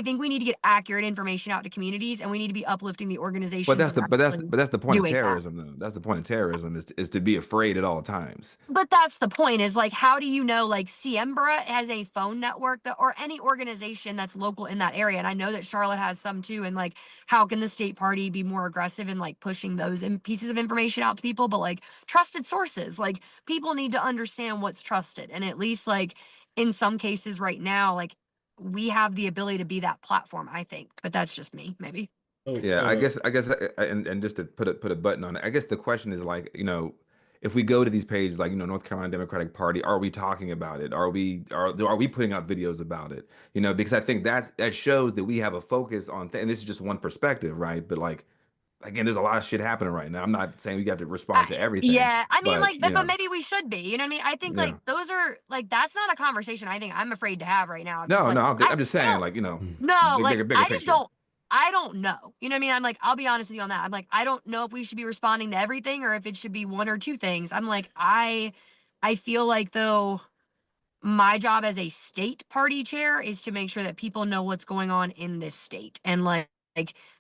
think we need to get accurate information out to communities, and we need to be uplifting the But organizations that's that the are but that's actually but that's the point of doing that. terrorism, though. That's the point of terrorism is to be afraid at all times. But that's the point, is like, how do you know, like Siembra has a phone network that, or any organization that's local in that area. And I know that Charlotte has some too. And like, how can the state party be more aggressive in like pushing those pieces of information out to people? But like trusted sources, like people need to understand what's trusted. And at least like in some cases right now, like we have the ability to be that platform, I think. But that's just me, maybe. Oh, Yeah, I guess, and just to put a button on it, I guess the question is like, if we go to these pages like, North Carolina Democratic Party, are we talking about it? Are we putting out videos about it? Because I think that shows that we have a focus on and this is just one perspective, right? But like, again, there's a lot of shit happening right now. I'm not saying we got to respond to everything, Yeah, I mean, but like, but maybe we should be. You know what I mean? I think like yeah. those are like that's not a conversation I think I'm afraid to have right now. Just No, like no, I'm just I saying, don't like, no, like bigger I just picture. don't know. You know what I mean? I'm like, I'll be honest with you on that. I'm like, I don't know if we should be responding to everything or if it should be one or two things. I'm like, I feel like though my job as a state party chair is to make sure that people know what's going on in this state. And like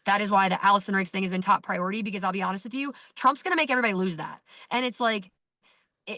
that is why the Allison Riggs thing has been top priority, because I'll be honest with you, Trump's gonna make everybody lose that. And it's like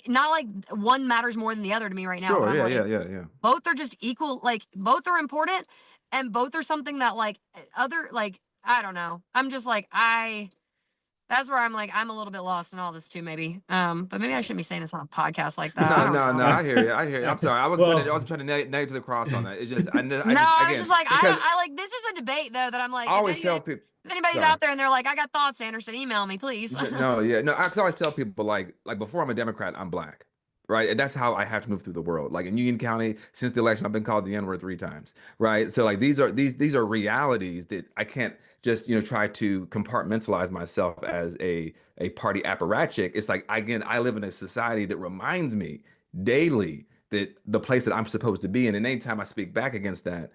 not like one matters more than the other to me right now, but Sure, I'm yeah, like, yeah, yeah, yeah. both are just equal, like both are important, and both are something that like other, like I don't know, I'm just like that's where I'm like I'm a little bit lost in all this too, maybe. But maybe I shouldn't be saying this on a podcast like that. I No, don't no, no. know. I hear you. I hear you. I'm sorry. I well, wasn't trying to nail you to the cross on that. It's just, I know, I No, just, I was just again, like, because I like, this is a debate though that I'm like, I always tell people, if anybody's sorry. out there and they're like, I got thoughts, Anderson, email me, please. No, yeah, no. I always tell people like before I'm a Democrat, I'm black, right? And that's how I have to move through the world. Like in Union County, since the election, I've been called the N-word 3 times, right? So like these are realities that I can't just try to compartmentalize myself as a party apparatchik. It's like, again, I live in a society that reminds me daily that the place that I'm supposed to be in, and anytime I speak back against that,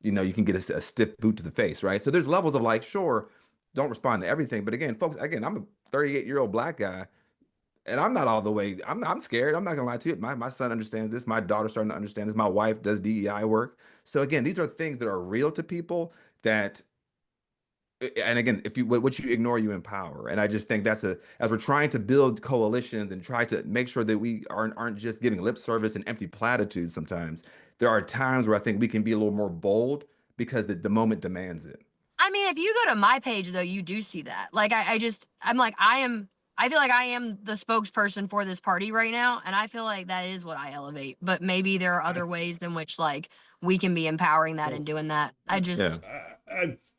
you can get a stiff boot to the face, right? So there's levels of like, sure, don't respond to everything. But again, folks, again, I'm a 38-year-old black guy. And I'm not all the way. I'm scared. I'm not gonna lie to you. My son understands this. My daughter's starting to understand this. My wife does DEI work. So again, these are things that are real to people that and again, if you what you ignore, you empower. And I just think that's a as we're trying to build coalitions and try to make sure that we aren't just giving lip service and empty platitudes sometimes. There are times where I think we can be a little more bold because the moment demands it. I mean, if you go to my page though, you do see that. Like I'm like I feel like I am the spokesperson for this party right now, and I feel like that is what I elevate. But maybe there are I, other ways in which like we can be empowering that and well, doing that. I Yeah. just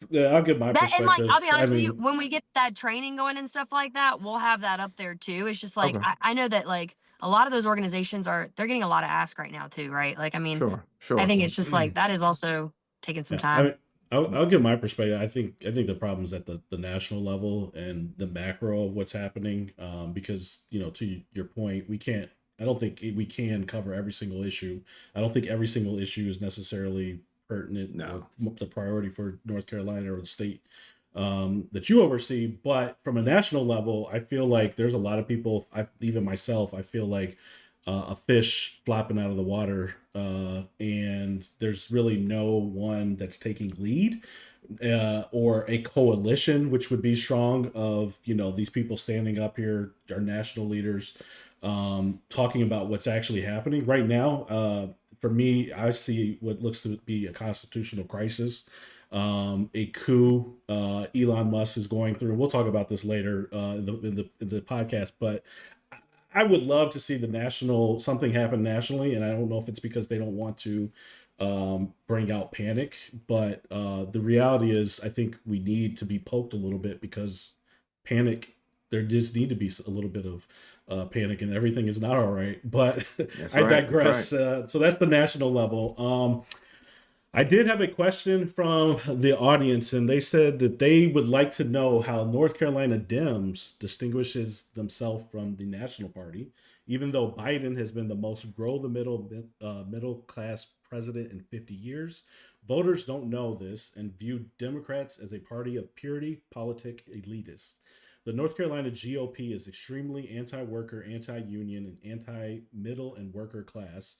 yeah, I'll give my that and like I'll be perspective. I honest with you, mean, when we get that training going and stuff like that, we'll have that up there too. It's just like Okay. I know that like a lot of those organizations they're getting a lot of ask right now too, right? Like I mean, Sure. I Sure. think it's just like that is also taking some yeah, I time. mean, I'll give my perspective. I think the problem is at the national level and the macro of what's happening. Because to your point, we can't. I don't think we can cover every single issue. I don't think every single issue is necessarily pertinent or No. the priority for North Carolina or the state that you oversee. But from a national level, I feel like there's a lot of people. Even myself, I feel like a fish flopping out of the water, and there's really no one that's taking lead, or a coalition, which would be strong of these people standing up here, our national leaders, talking about what's actually happening right now. For me, I see what looks to be a constitutional crisis, a coup. Elon Musk is going through. We'll talk about this later in the podcast, but I would love to see the national something happen nationally, and I don't know if it's because they don't want to bring out panic, but the reality is, I think we need to be poked a little bit because panic. There just need to be a little bit of panic, and everything is not all right. But That's I right. That's right. digress. So that's the national level. I did have a question from the audience, and they said that they would like to know how North Carolina Dems distinguishes themselves from the National Party, even though Biden has been the most grow the middle class president in 50 years. Voters don't know this and view Democrats as a party of purity politic elitists. The North Carolina GOP is extremely anti-worker, anti-union, and anti-middle and worker class.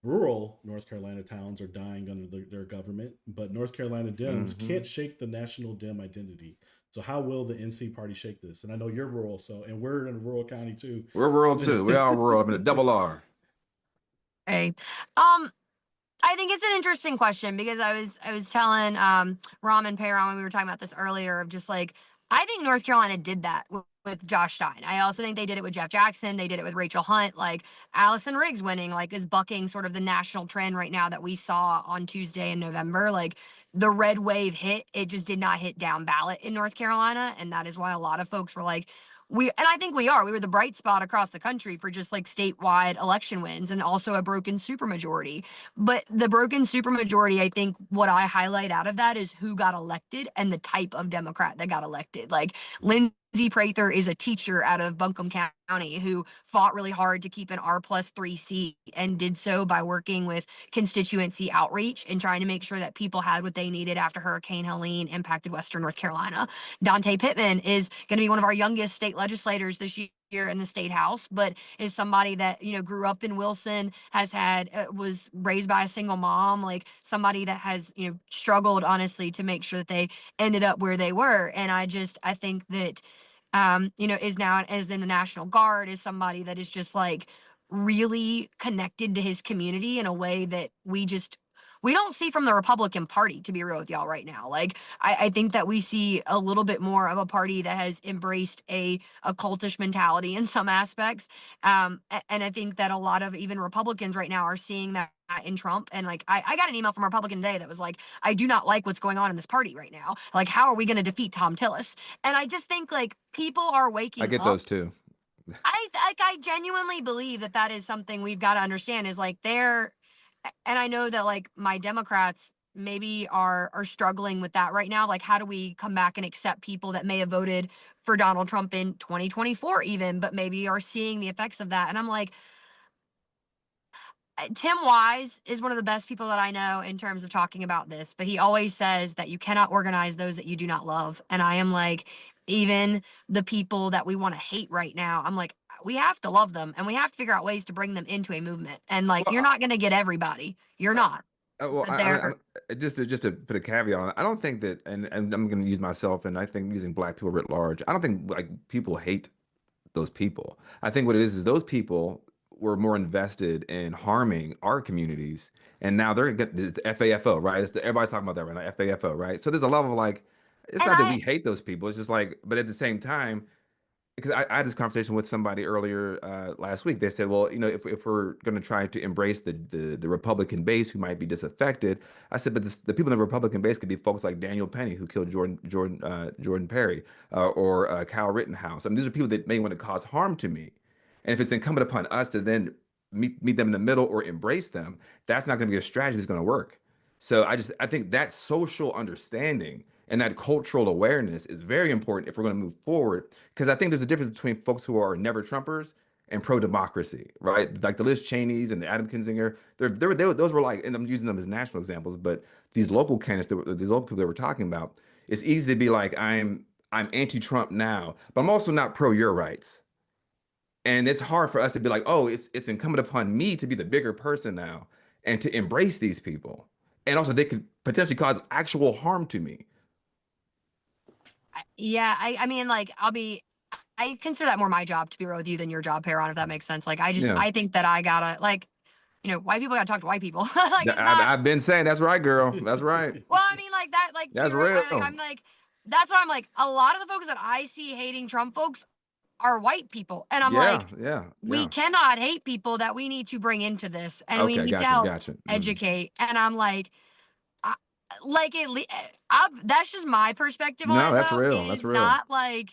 Rural North Carolina towns are dying under their government, but North Carolina Dems Hmm. can't shake the national Dem identity. So how will the NC party shake this? And I know you're rural, and we're in a rural county too. We're rural too. We are rural. I'm in a double R. Hey, I think it's an interesting question because I was telling Ram and Perron when we were talking about this earlier of just like I think North Carolina did that with Josh Stein. I also think they did it with Jeff Jackson. They did it with Rachel Hunt. Like Allison Riggs winning, like is bucking sort of the national trend right now that we saw on Tuesday in November. Like the red wave hit, it just did not hit down ballot in North Carolina, and that is why a lot of folks were like, and I think we were the bright spot across the country for just like statewide election wins and also a broken supermajority. But the broken supermajority, I think what I highlight out of that is who got elected and the type of Democrat that got elected. Like Lindsey Prather is a teacher out of Buncombe County who fought really hard to keep an R+3 seat and did so by working with constituency outreach and trying to make sure that people had what they needed after Hurricane Helene impacted Western North Carolina. Dante Pittman is going to be one of our youngest state legislators this year in the state house, but is somebody that grew up in Wilson, has had was raised by a single mom, like somebody that has struggled honestly to make sure that they ended up where they were. And I think that is now as in the National Guard, is somebody that is just like really connected to his community in a way that we don't see from the Republican Party, to be real with y'all right now. Like I think that we see a little bit more of a party that has embraced a cultish mentality in some aspects. And I think that a lot of even Republicans right now are seeing that in Trump. And like I got an email from a Republican today that was like, I do not like what's going on in this party right now. Like, how are we going to defeat Tom Tillis? And I just think like people are I waking get up. those too. I genuinely believe that that is something we've got to understand is like and I know that like my Democrats maybe are struggling with that right now. Like, how do we come back and accept people that may have voted for Donald Trump in 2024 even, but maybe are seeing the effects of that? And I'm like, Tim Wise is one of the best people that I know in terms of talking about this, but he always says that you cannot organize those that you do not love. And I am like, even the people that we want to hate right now, I'm like, we have to love them and we have to figure out ways to bring them into a movement. And like, you're Well, not going to get everybody. You're not. well, But they're, just to put a caveat on it, I don't think that, and I'm going to use myself, and I think using Black people writ large, I don't think like people hate those people. I think what it is those people were more invested in harming our communities, and now they're the FAFO, right? Everybody's talking about that right now, FAFO, right? So there's a level of like, it's and not that I, we hate those people. It's just like, but at the same time, because I had this conversation with somebody earlier last week. They said, well, if we're going to try to embrace the Republican base who might be disaffected, I said, but the people in the Republican base could be folks like Daniel Penny, who killed Jordan Perry, or Kyle Rittenhouse. I mean, these are people that may want to cause harm to me. And if it's incumbent upon us to then meet them in the middle or embrace them, that's not going to be a strategy that's going to work. So I think that social understanding and that cultural awareness is very important if we're going to move forward. Because I think there's a difference between folks who are never Trumpers and pro-democracy, right? Like the Liz Cheneys and the Adam Kinzinger, those were like, and I'm using them as national examples, but these local candidates, these local people that we're talking about, it's easy to be like, I'm anti-Trump now, but I'm also not pro your rights. And it's hard for us to be like, oh, it's incumbent upon me to be the bigger person now and to embrace these people. And also they could potentially cause actual harm to me. yeah, I mean, like, I consider that more my job to be real with you than your job, Heron, if that makes sense. Like, Yeah. I think that I gotta, like, white people gotta talk to white people. Like, it's not, I've been saying that's right, girl. That's right. well, I mean, like that, like to be That's real, real. I'm like, that's why I'm like, a lot of the folks that I see hating Trump folks are white people. And I'm Yeah, like, yeah, we yeah. cannot hate people that we need to bring into this and we Okay, need to gotcha, help gotcha. educate. And I'm like, I, like, that's just my perspective on No, it, that's though. real. It That's is real. not like,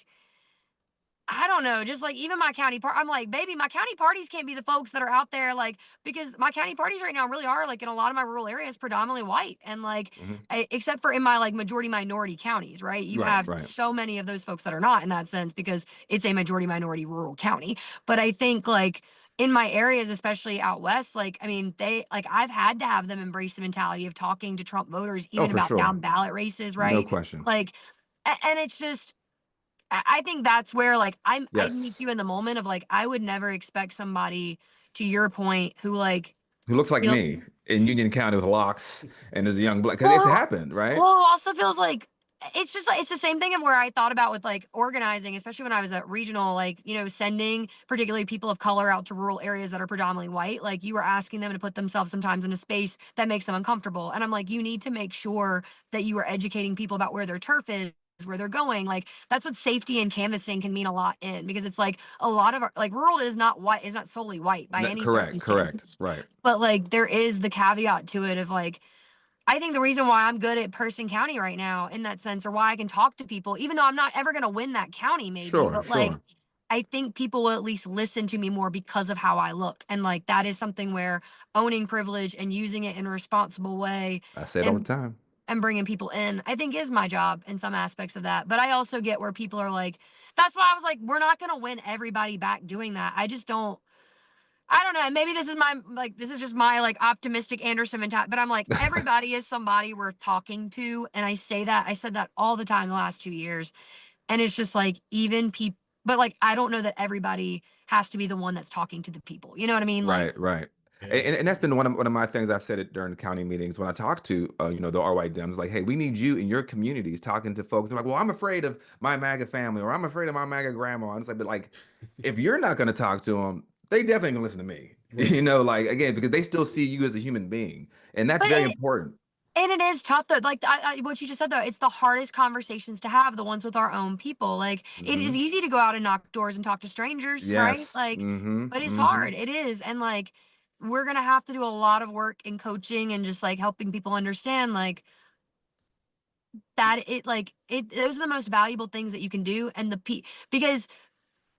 I don't know, just like even my county part, I'm like, baby, my county parties can't be the folks that are out there, like, because my county parties right now really are like in a lot of my rural areas predominantly white, and like, Hmm. except for in my like majority minority counties, right? You Right, have right. so many of those folks that are not in that sense because it's a majority minority rural county. But I think like in my areas, especially out west, like, I mean, I've had to have them embrace the mentality of talking to Trump voters, Oh, even for about sure. down ballot races, No right? question. Like, and it's just, I think that's where like I meet Yes. you in the moment of like I would never expect somebody to your point who like Who looks like feel me in Union County with locks and is a young black, because it's well happened, right? well also feels like it's just like it's the same thing of where I thought about with like organizing, especially when I was at regional, like, sending particularly people of color out to rural areas that are predominantly white. Like you were asking them to put themselves sometimes in a space that makes them uncomfortable. And I'm like, you need to make sure that you are educating people about where their turf is, where they're going. Like that's what safety and canvassing can mean a lot in, because it's like a lot of our like rural is not white, is not solely white by No, any correct, correct. circumstances. Right. But like there is the caveat to it of like I think the reason why I'm good at Person County right now in that sense, or why I can talk to people, even though I'm not ever going to win that county, maybe, Sure, but like, sure. I think people will at least listen to me more because of how I look. And like, that is something where owning privilege and using it in a responsible way I say it all the and, time. and bringing people in, I think is my job in some aspects of that. But I also get where people are like, that's why I was like, we're not going to win everybody back doing that. I just don't. I don't know. Maybe this is my like this is just my like optimistic Anderson mentality, but I'm like everybody is somebody worth talking to, and I said that all the time the last 2 years, and it's just like even people, but like I don't know that everybody has to be the one that's talking to the people. You know what I mean? Like, Right, right. Yeah. And that's been one of my things. I've said it during county meetings when I talk to the RY Dems, like, hey, we need you in your communities talking to folks. They're like, well, I'm afraid of my MAGA family, or I'm afraid of my MAGA grandma. And it's like, but like, if you're not going to talk to them, they definitely gonna listen to me. Right. Like again, because they still see you as a human being, and that's but very it, important. and it is tough though. Like what you just said though, it's the hardest conversations to have, the ones with our own people. Like it is Hmm. easy to go out and knock doors and talk to strangers, right? Yes. Like, Hmm. but it's Hmm. hard. It is, and like we're gonna have to do a lot of work in coaching and just like helping people understand like that it those are the most valuable things that you can do, and because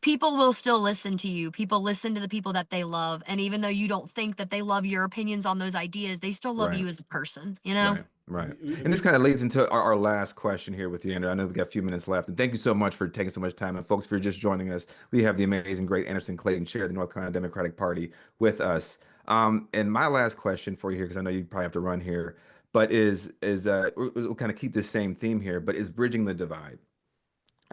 people will still listen to you. People listen to the people that they love, and even though you don't think that they love your opinions on those ideas, they still love Right. you as a person. You know. Right, right. And this We kind of leads into our last question here with you, Andrew. I know we've got a few minutes left. And thank you so much for taking so much time. And folks, if you're just joining us, we have the amazing, great Anderson Clayton, Chair of the North Carolina Democratic Party, with us. And my last question for you here, because I know you probably have to run here, but we'll kind of keep this same theme here, but is bridging the divide,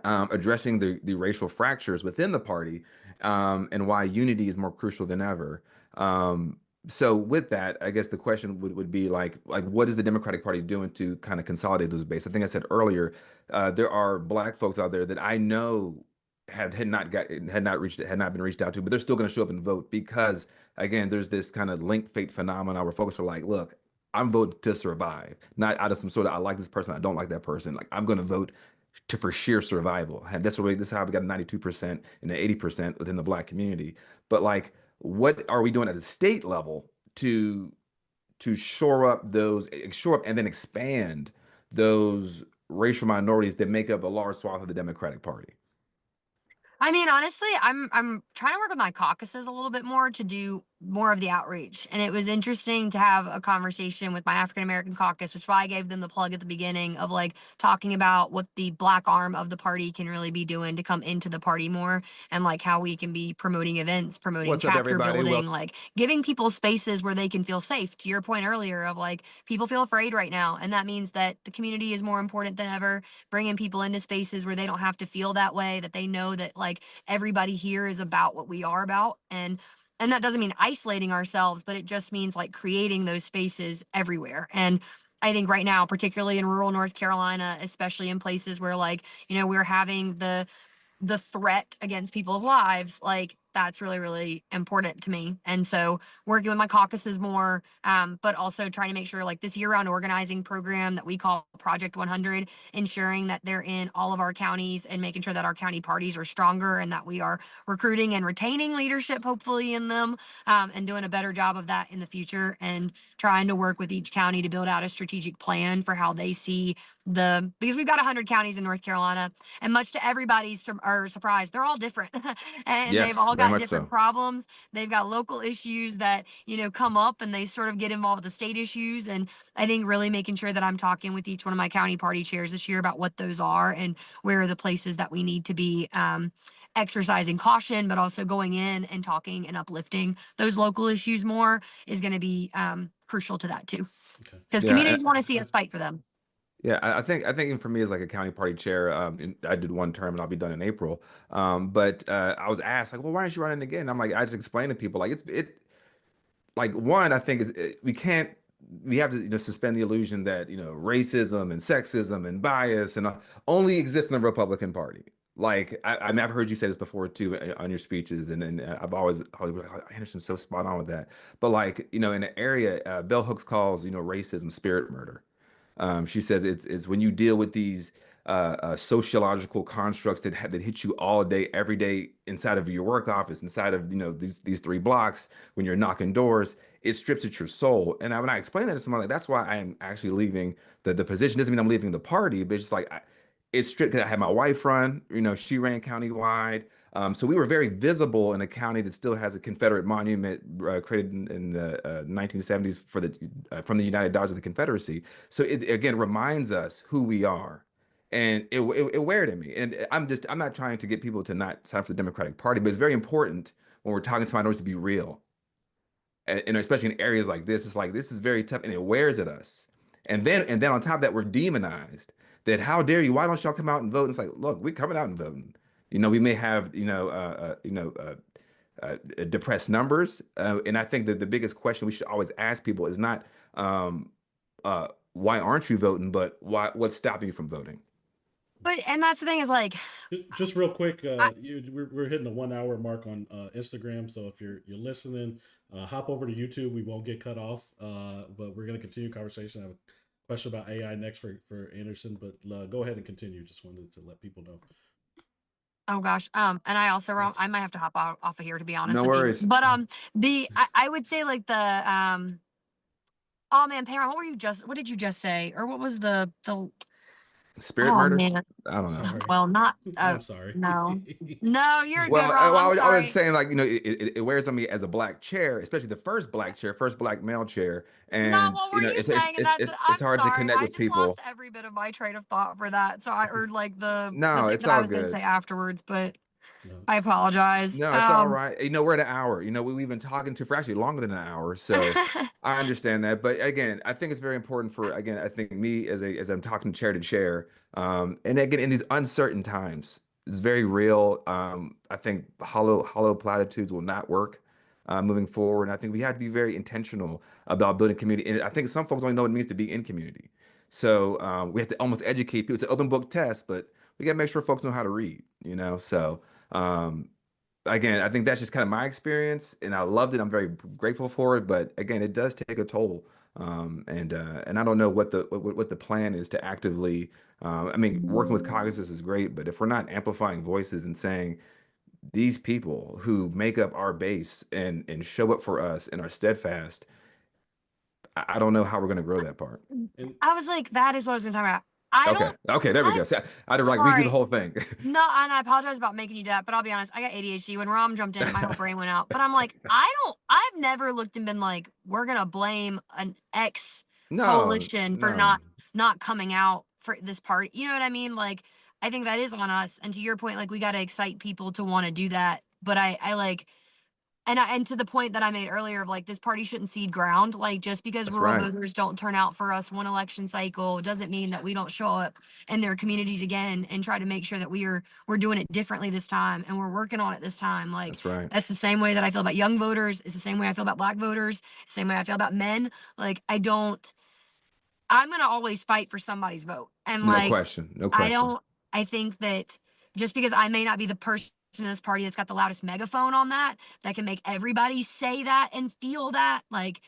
addressing the racial fractures within the party, and why unity is more crucial than ever. So with that, I guess the question would be like what is the Democratic Party doing to kind of consolidate those base? I think I said earlier, there are black folks out there that I know had not been reached out to, but they're still going to show up and vote because again, there's this kind of link fate phenomena where folks are like, look, I'm voting to survive, not out of some sort of I like this person, I don't like that person. Like I'm going to vote to for sheer survival. And this is how we got a 92% and an 80% within the black community. But like, what are we doing at the state level to shore up and then expand those racial minorities that make up a large swath of the Democratic Party? I mean, honestly, I'm trying to work with my caucuses a little bit more to do more of the outreach. And it was interesting to have a conversation with my African American caucus, which is why I gave them the plug at the beginning of like talking about what the black arm of the party can really be doing to come into the party more, and like how we can be promoting events, promoting What's up, chapter everybody? building, Welcome. like giving people spaces where they can feel safe. To your point earlier of like people feel afraid right now, and that means that the community is more important than ever. Bringing people into spaces where they don't have to feel that way, that they know that like everybody here is about what we are about. And that doesn't mean isolating ourselves, but it just means like creating those spaces everywhere. And I think right now, particularly in rural North Carolina, especially in places where like, we're having the threat against people's lives, like that's really, really important to me. And so working with my caucuses more, but also trying to make sure like this year-round organizing program that we call Project 100, ensuring that they're in all of our counties and making sure that our county parties are stronger and that we are recruiting and retaining leadership, hopefully in them, and doing a better job of that in the future, and trying to work with each county to build out a strategic plan for how they see because we've got 100 counties in North Carolina, and much to everybody's surprise, they're all different. And they've Yes, all very got much different so. problems. They've got local issues that, come up, and they sort of get involved with the state issues. And I think really making sure that I'm talking with each one of my county party chairs this year about what those are and where are the places that we need to be exercising caution, but also going in and talking and uplifting those local issues more is going to be crucial to that too. Okay. Because Yeah, communities want to see us fight for them. yeah, I think even for me as like a county party chair, I did one term and I'll be done in April. But I was asked like, well, why aren't you running again? I'm like, I just explained to people like like one, I think we have to suspend the illusion that racism and sexism and bias and only exist in the Republican Party. Like I mean, I've heard you say this before too on your speeches, and I've always been like, "Oh, Anderson's so spot on with that." But like in an area, Bell Hooks calls racism spirit murder. She says it's when you deal with these sociological constructs that hit you all day, every day, inside of your work office, inside of these 3 blocks, when you're knocking doors, it strips at your soul. And when I explain that to someone, like that's why I am actually leaving the position. Doesn't mean I'm leaving the party, but it's just like it's strict. 'Cause I had my wife run, she ran countywide. So we were very visible in a county that still has a Confederate monument created in the 1970s from the United Daughters of the Confederacy. So it again reminds us who we are, and it weird at me. And I'm not trying to get people to not sign up for the Democratic Party, but it's very important when we're talking to minorities to be real, and especially in areas like this. It's like this is very tough, and it wears at us. And then on top of that, we're demonized. That how dare you? Why don't y'all come out and vote? And it's like, look, we're coming out and voting. We may have depressed numbers, and I think that the biggest question we should always ask people is not why aren't you voting, but what's stopping you from voting. And that's the thing is like, Just real quick, I, we're hitting the 1 hour mark on Instagram. So if you're listening, hop over to YouTube. We won't get cut off, but we're gonna continue conversation. I have a question about AI next for Anderson, but go ahead and continue. Just wanted to let people know. oh gosh. And I also, Yes. I might have to hop off of here to be honest No with you. worries. But I would say like oh man, Pam, what did you just say? Or what was Spirit oh murder? man. I don't know. Sorry. Well, not, I'm sorry. no. No, you're good, Well, Rob. I'm I was sorry. saying like it wears on me as a black chair, especially the first black chair, first black male chair, No, and what were you it's saying? And that's, it's I'm hard to sorry. connect I with just lost people. every bit of my train of thought for that. So I heard like the No, thing it's that I all was going to good. say afterwards, but No. I apologize. No, it's all right. We're at an hour. We've been talking to for actually longer than an hour, so I understand that. But again, I think it's very important for again, I think me as I'm talking chair to chair, and again in these uncertain times, it's very real. I think hollow platitudes will not work moving forward. And I think we have to be very intentional about building community. And I think some folks only know what it means to be in community. So we have to almost educate people. It's an open book test, but we got to make sure folks know how to read. So. Again, I think that's just kind of my experience, and I loved it. I'm very grateful for it, but again, it does take a toll. And I don't know what the plan is to actively. I mean, working with Caucasus is great, but if we're not amplifying voices and saying these people who make up our base and show up for us and are steadfast, I don't know how we're going to grow that part. And I was like, that is what I was gonna talk about. I Okay, don't. okay, there we I go. See, I'd have like redo the sorry. whole thing. No, and I apologize about making you do that, but I'll be honest, I got ADHD. When Rom jumped in, my whole brain went out. But I'm like, I've never looked and been like, we're gonna blame an ex No, coalition for no, not coming out for this part. You know what I mean? Like, I think that is on us. And to your point, like we gotta excite people to want to do that. But I like and to the point that I made earlier of like this party shouldn't cede ground. Like just because that's rural right. voters don't turn out for us one election cycle doesn't mean that we don't show up in their communities again and try to make sure that we're doing it differently this time and we're working on it this time. Like That's right. that's the same way that I feel about young voters. It's the same way I feel about black voters. Same way I feel about men. Like I'm gonna always fight for somebody's vote. And No like question. No I question. don't I think that just because I may not be the person in this party that's got the loudest megaphone on that can make everybody say that and feel that, like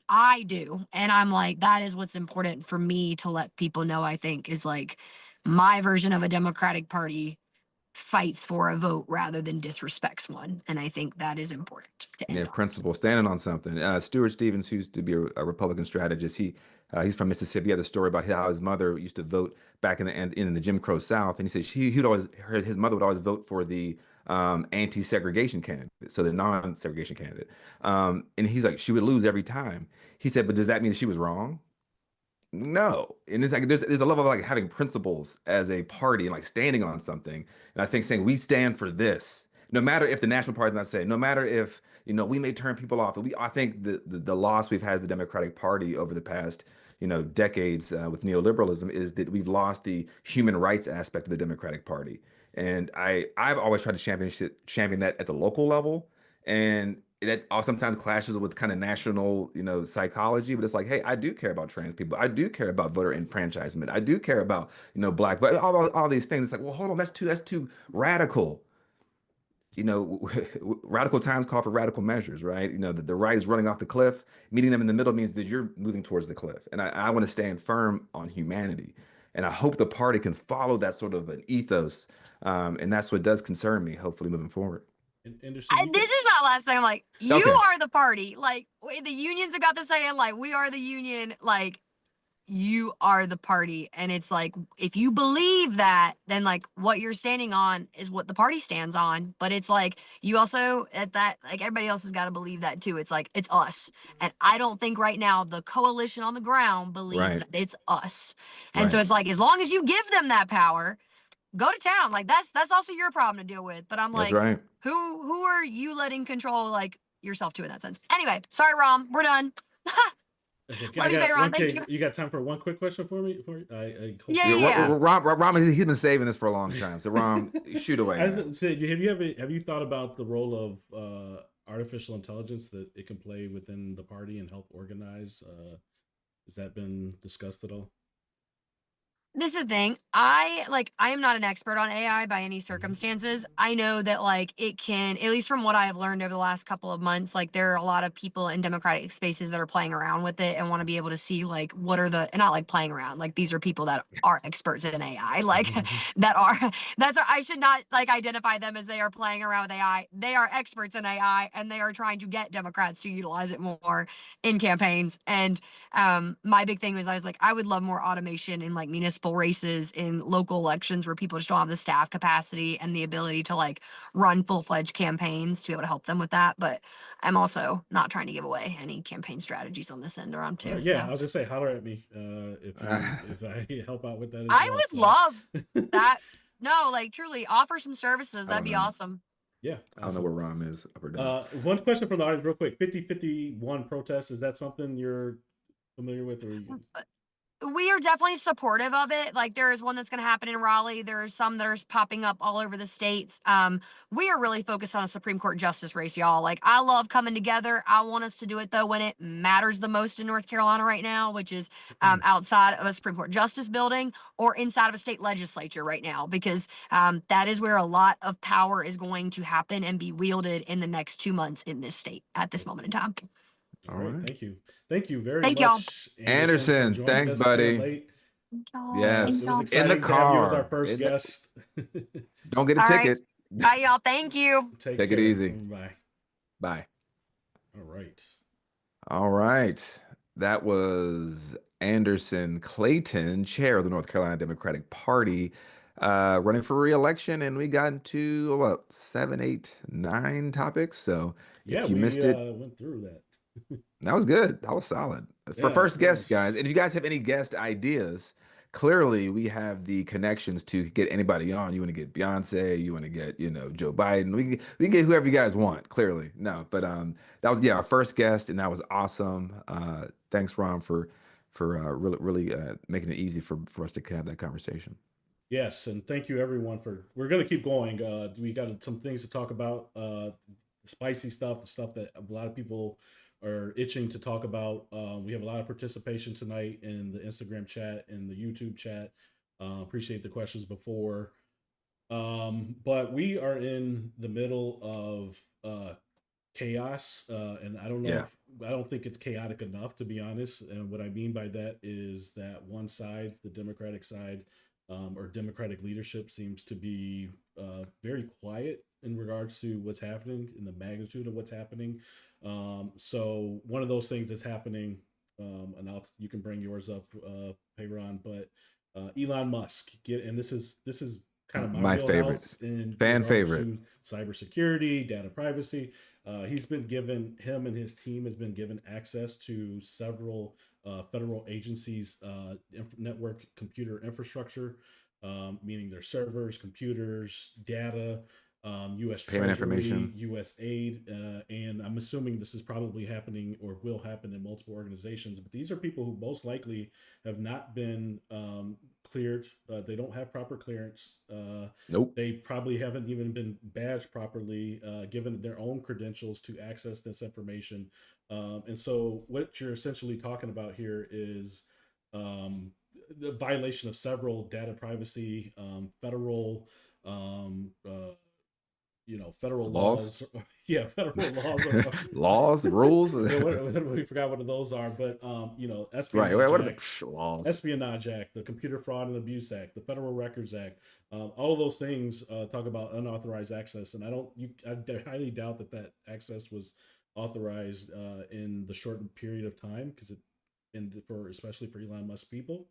I do. And I'm like, that is what's important for me to let people know, I think, is like my version of a Democratic Party fights for a vote rather than disrespects one. And I think that is important to Yeah, end on. principle, standing on something. Stuart Stevens, who used to be a Republican strategist, he's from Mississippi. He had a story about how his mother used to vote back in the Jim Crow South, and he said he'd always heard his mother would always vote for the anti-segregation candidate, so the non-segregation candidate. And he's like, she would lose every time. He said, but does that mean that she was wrong? No, and it's like there's a level of like having principles as a party and like standing on something. And I think saying we stand for this, no matter if the National Party is not saying, no matter if we may turn people off. I think the loss we've had as the Democratic Party over the past decades with neoliberalism is that we've lost the human rights aspect of the Democratic Party. And I've always tried to champion that at the local level, and that sometimes clashes with kind of national, psychology. But it's like, hey, I do care about trans people. I do care about voter enfranchisement. I do care about, black, but all these things. It's like, well, hold on, that's too radical. Radical times call for radical measures, right? The right is running off the cliff. Meeting them in the middle means that you're moving towards the cliff. And I want to stand firm on humanity. And I hope the party can follow that sort of an ethos. And that's what does concern me, hopefully moving forward. And Anderson, This is my last thing. I'm like, you Okay. are the party. Like the unions have got the saying, like, we are the union. Like, you are the party. And it's like, if you believe that, then like what you're standing on is what the party stands on. But it's like, you also at that, like everybody else has got to believe that too. It's like, it's us. And I don't think right now the coalition on the ground believes Right. that it's us. And so Right. it's like, as long as you give them that power, go to town. Like that's also your problem to deal with. But I'm That's like, right. who are you letting control like yourself to in that sense? Anyway, sorry, Rom, we're done. okay, Love you, Ron. Thank you. you got time for one quick question for me? Hope Yeah, Yeah, you. yeah, yeah. Ram, he's been saving this for a long time. So Ram, shoot away, I was man. gonna say, have you thought about the role of artificial intelligence that it can play within the party and help organize? Has that been discussed at all? This is the thing. I am not an expert on AI by any Mhm. circumstances. I know that like it can, at least from what I have learned over the last couple of months, like there are a lot of people in democratic spaces that are playing around with it and want to be able to see like what are the and not like playing around. Like these are people that are experts in AI. Like that are I should not like identify them as they are playing around with AI. They are experts in AI and they are trying to get Democrats to utilize it more in campaigns. And my big thing was I was like, I would love more automation in like municipal races in local elections where people just don't have the staff capacity and the ability to like run full-fledged campaigns to be able to help them with that. But I'm also not trying to give away any campaign strategies on this end around too. Yeah, So I was gonna say, holler at me if I help out with that as I well. would So love that No, like truly offer some services. I That'd don't be know. awesome. Yeah, I don't know awesome. where Rom is up or down. One question from the audience, real quick: 50-51 protests. Is that something you're familiar with, or you? We are definitely supportive of it. Like there is one that's going to happen in Raleigh. There's some that are popping up all over the states. We are really focused on a Supreme Court justice race, y'all. Like I love coming together. I want us to do it though when it matters the most in North Carolina right now, which is outside of a Supreme Court justice building or inside of a state legislature right now, because that is where a lot of power is going to happen and be wielded in the next 2 months in this state at this moment in time. All All right, right. thank you very Thank y'all. much, Anderson, for Anderson, joining thanks, us so buddy. late. Thank y'all. It Thank was y'all. In the exciting to have you as our car. first guest. Don't get a All right. ticket. Bye, y'all. Thank you. Take Take it care. easy. Bye. Bye. All right. All right. That was Anderson Clayton, chair of the North Carolina Democratic Party, running for re-election. And we got into what, 7, 8, 9 topics. So Yeah, if you we missed it, went through that. that was good. That was solid. For Yeah, first it guest, guys. was. And if you guys have any guest ideas, clearly we have the connections to get anybody on. You want to get Beyonce, you want to get, Joe Biden. We can get whoever you guys want, clearly. No, but that was our first guest, and that was awesome. Thanks, Ron, for really making it easy for us to have that conversation. Yes, and thank you everyone for. We're gonna keep going. We got some things to talk about. The spicy stuff, the stuff that a lot of people are itching to talk about. We have a lot of participation tonight in the Instagram chat and the YouTube chat. Appreciate the questions before. But we are in the middle of chaos, and I don't know Yeah. if I don't think it's chaotic enough, to be honest. And what I mean by that is that one side, the Democratic side, or Democratic leadership, seems to be very quiet in regards to what's happening and the magnitude of what's happening. So one of those things that's happening, and you can bring yours up, Payron, but Elon Musk and this is kind of my My favorite. wheelhouse in Fan regards favorite. to cybersecurity, data privacy. Him and his team has been given access to several federal agencies' network computer infrastructure, meaning their servers, computers, data, U.S. Payment Treasury, information. U.S. aid, and I'm assuming this is probably happening or will happen in multiple organizations. But these are people who most likely have not been cleared. They don't have proper clearance. Nope. They probably haven't even been badged properly, given their own credentials to access this information. And so, what you're essentially talking about here is the violation of several data privacy, federal, um, uh, federal Laws. laws. Yeah, federal laws. Laws, rules. Yeah, we forgot what those are, but Right. What Espionage are the Act, laws? Espionage Act, the Computer Fraud and Abuse Act, the Federal Records Act, all of those things talk about unauthorized access, and I highly doubt that access was authorized in the short period of time, because especially for Elon Musk people,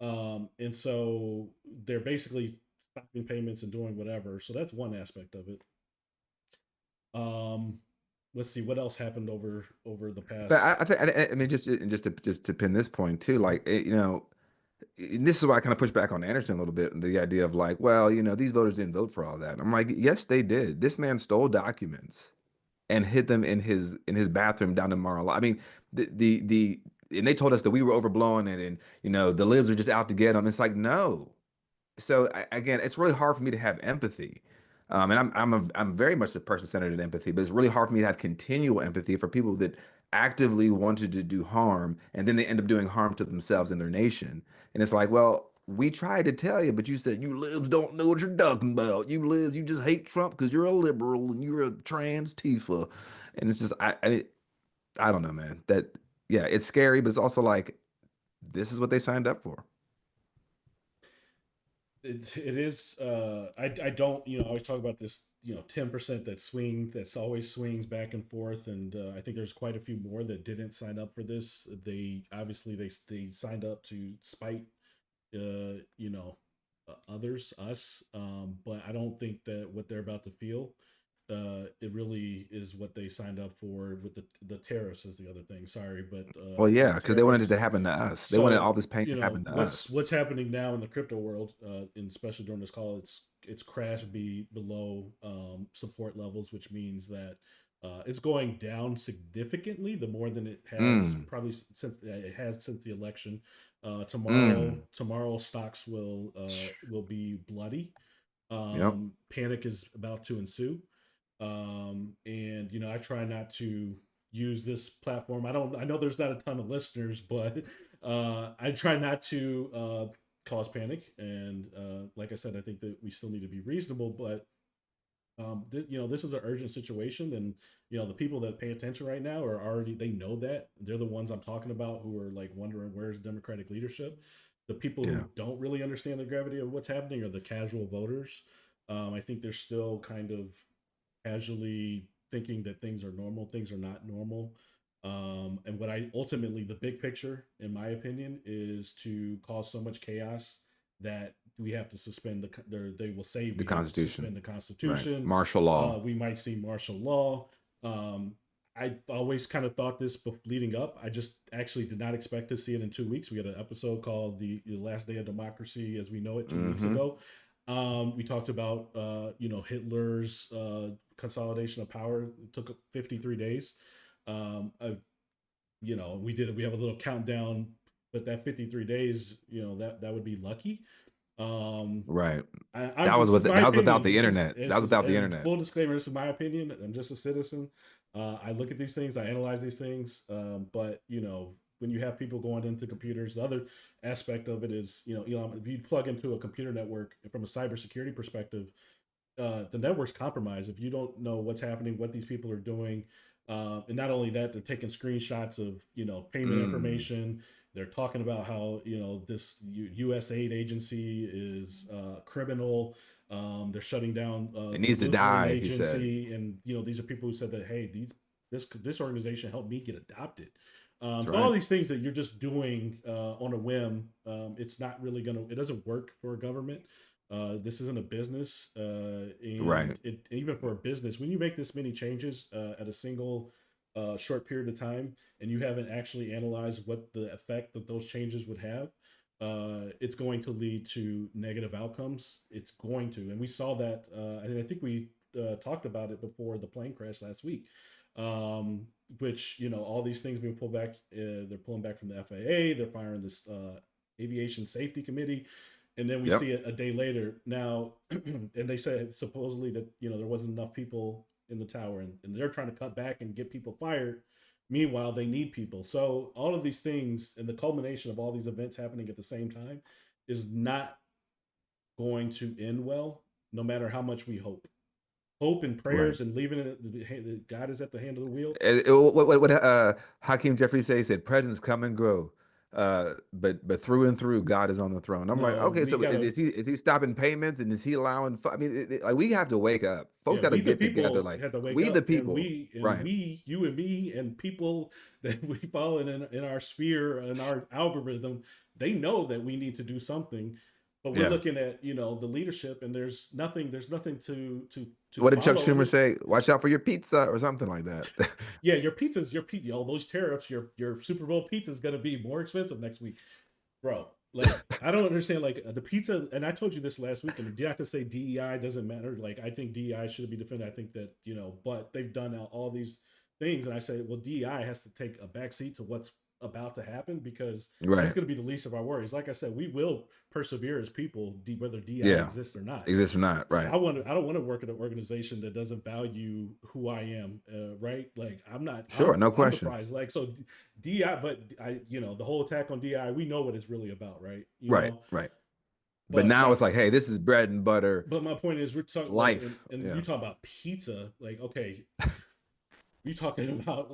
and so they're basically stopping payments and doing whatever. So that's one aspect of it. Um, let's see what else happened over the But past. I mean, just to pin this point too, like and this is why I kind of push back on Anderson a little bit, the idea of like, well, these voters didn't vote for all that. I'm like, yes, they did. This man stole documents and hid them in his bathroom down in Mar-a-Lago. I mean, and they told us that we were overblowing it, and the libs are just out to get them. It's like, no. So again, it's really hard for me to have empathy. And I'm very much a person-centered in empathy, but it's really hard for me to have continual empathy for people that actively wanted to do harm, and then they end up doing harm to themselves and their nation. And it's like, well, we tried to tell you, but you said you libs don't know what you're talking about. You libs, you just hate Trump because you're a liberal and you're a trans Tifa. And it's just, I don't know, man. Yeah, it's scary, but it's also like, this is what they signed up for. It is. I don't. I always talk about this. 10% that's always swings back and forth, and I think there's quite a few more that didn't sign up for this. They obviously they signed up to spite, others, us. But I don't think that what they're about to feel it really is what they signed up for with the tariffs is the other thing. Sorry, but Well, the yeah, because they wanted it tariffs. to happen to us. They wanted all So this pain to happen to us. what's happening now in the crypto world, and especially during this call, it's crashed below support levels, which means that it's going down significantly, the more than it has Mm, probably since the election. mm. Tomorrow stocks will be bloody. Yep. Panic is about to ensue. And I try not to use this platform. I know there's not a ton of listeners, but I try not to cause panic. And like I said, I think that we still need to be reasonable, but this is an urgent situation, and the people that pay attention right now are already, they know that they're the ones I'm talking about, who are like wondering where's Democratic leadership. The people Yeah. who don't really understand the gravity of what's happening are the casual voters. I think they're still kind of casually thinking that things are normal. Things are not normal. And what I ultimately, the big picture, in my opinion, is to cause so much chaos that we have to suspend they will say The we have to Constitution. suspend the Right. Constitution. Martial law. We might see martial law. I always kind of thought this leading up. I just actually did not expect to see it in 2 weeks. We had an episode called the Last Day of Democracy as we know it 2 weeks Mm-hmm. ago. We talked about Hitler's consolidation of power. It took 53 days. We have a little countdown, but that 53 days, that would be lucky. Um, Right. this is my That was without opinion. the internet. That was without the And internet. full disclaimer, this is my opinion. I'm just a citizen. I look at these things, I analyze these things. But when you have people going into computers, the other aspect of it is, Elon, if you plug into a computer network from a cybersecurity perspective, the network's compromised. If you don't know what's happening, what these people are doing, and not only that, they're taking screenshots of payment Mm. information. They're talking about how this U.S. aid agency is criminal. They're shutting down It the needs to Lutheran die, he said. agency, and these are people who said that, hey, this organization helped me get adopted. That's So all right. these things that you're just doing on a whim, it's not really it doesn't work for a government. This isn't a business, and Right. even for a business, when you make this many changes at a single short period of time, and you haven't actually analyzed what the effect that those changes would have, it's going to lead to negative outcomes. It's going to, and we saw that, and I think we talked about it before the plane crash last week. Which all these things being pulled back, they're pulling back from the FAA. They're firing this aviation safety committee, and then we Yep. see it a day later now, and they said supposedly that there wasn't enough people in the tower, and they're trying to cut back and get people fired. Meanwhile, they need people. So all of these things and the culmination of all these events happening at the same time is not going to end well, no matter how much we hope and Right. prayers and leaving it. God is at the hand of the wheel. What Hakeem Jeffries say? He said, "Presidents come and go, but through and through, God is on the throne." I'm like, No, okay, we so gotta. is he stopping payments and is he allowing? I mean, like we have to wake up. Folks Yeah, got to we the get together. people Like have to wake we the up, and people, right? you and me, and people that we follow in our sphere and our algorithm, they know that we need to do something, but we're Yeah. looking at the leadership, and there's nothing to What did Chuck follow. I Schumer mean, say? Watch out for your pizza or something like that. yeah, those tariffs, your Super Bowl pizza is gonna be more expensive next week, bro. Like, I don't understand. Like, the pizza, and I told you this last week, and you have to say DEI doesn't matter. Like, I think DEI should be defended. I think that but they've done all these things, and I say, well, DEI has to take a backseat to what's about to happen, because that's Right. going to be the least of our worries. Like I said, we will persevere as people, whether DEI Yeah. exists or not. Exists or not? Like, Right. I don't want to work at an organization that doesn't value who I am, right? Like, I'm not, Sure. No I'm the question. prize. Like, so DI, but the whole attack on DI, we know what it's really about, right? Right. Right. But But now it's like, hey, this is bread and butter my point is, we're talking like, life. and Yeah. you talk about pizza, like, okay, you talking about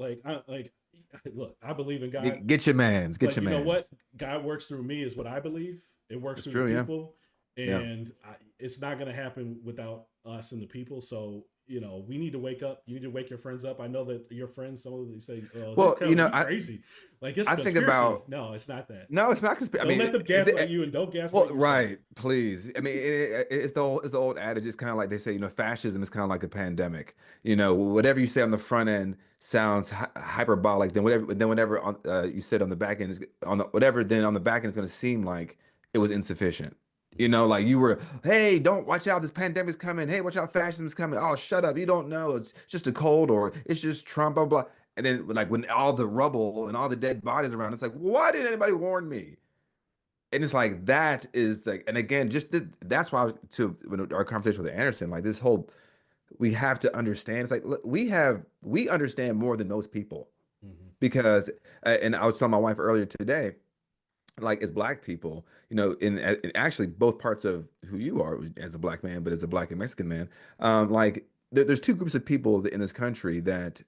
look, I believe in God, Get your man's. Get but your you know what? man's. God works through me is what I believe. It works It's through the true. Yeah. people, Yeah. and it's not going to happen without us and the people. So we need to wake up. You need to wake your friends up. I know that your friends, some of them say, "Oh, they're Well, telling you crazy." Like it's a I think conspiracy. about No, it's not that. no, it's not conspiracy. I Don't mean, let them gaslight you, and don't well, gaslight yourself. right, please. I mean, it's the old adage. It's kind of like they say, fascism is kind of like a pandemic. Whatever you say on the front end sounds hyperbolic. Then whatever you said on the back end is on the whatever. Then on the back end is going to seem like it was insufficient. Like you were, hey, don't watch out. This pandemic's coming. Hey, watch out, fascism's coming. Oh, shut up. You don't know. It's just a cold, or it's just Trump, blah, blah. And then like when all the rubble and all the dead bodies around, it's like, why didn't anybody warn me? And it's like that is like, and again, just that's why to when our conversation with Anderson, like this whole, we have to understand. It's like look, we understand more than most people Mm-hmm. because, and I was telling my wife earlier today, like as Black people, in actually both parts of who you are as a Black man, but as a Black and Mexican man, like there's two groups of people in this country that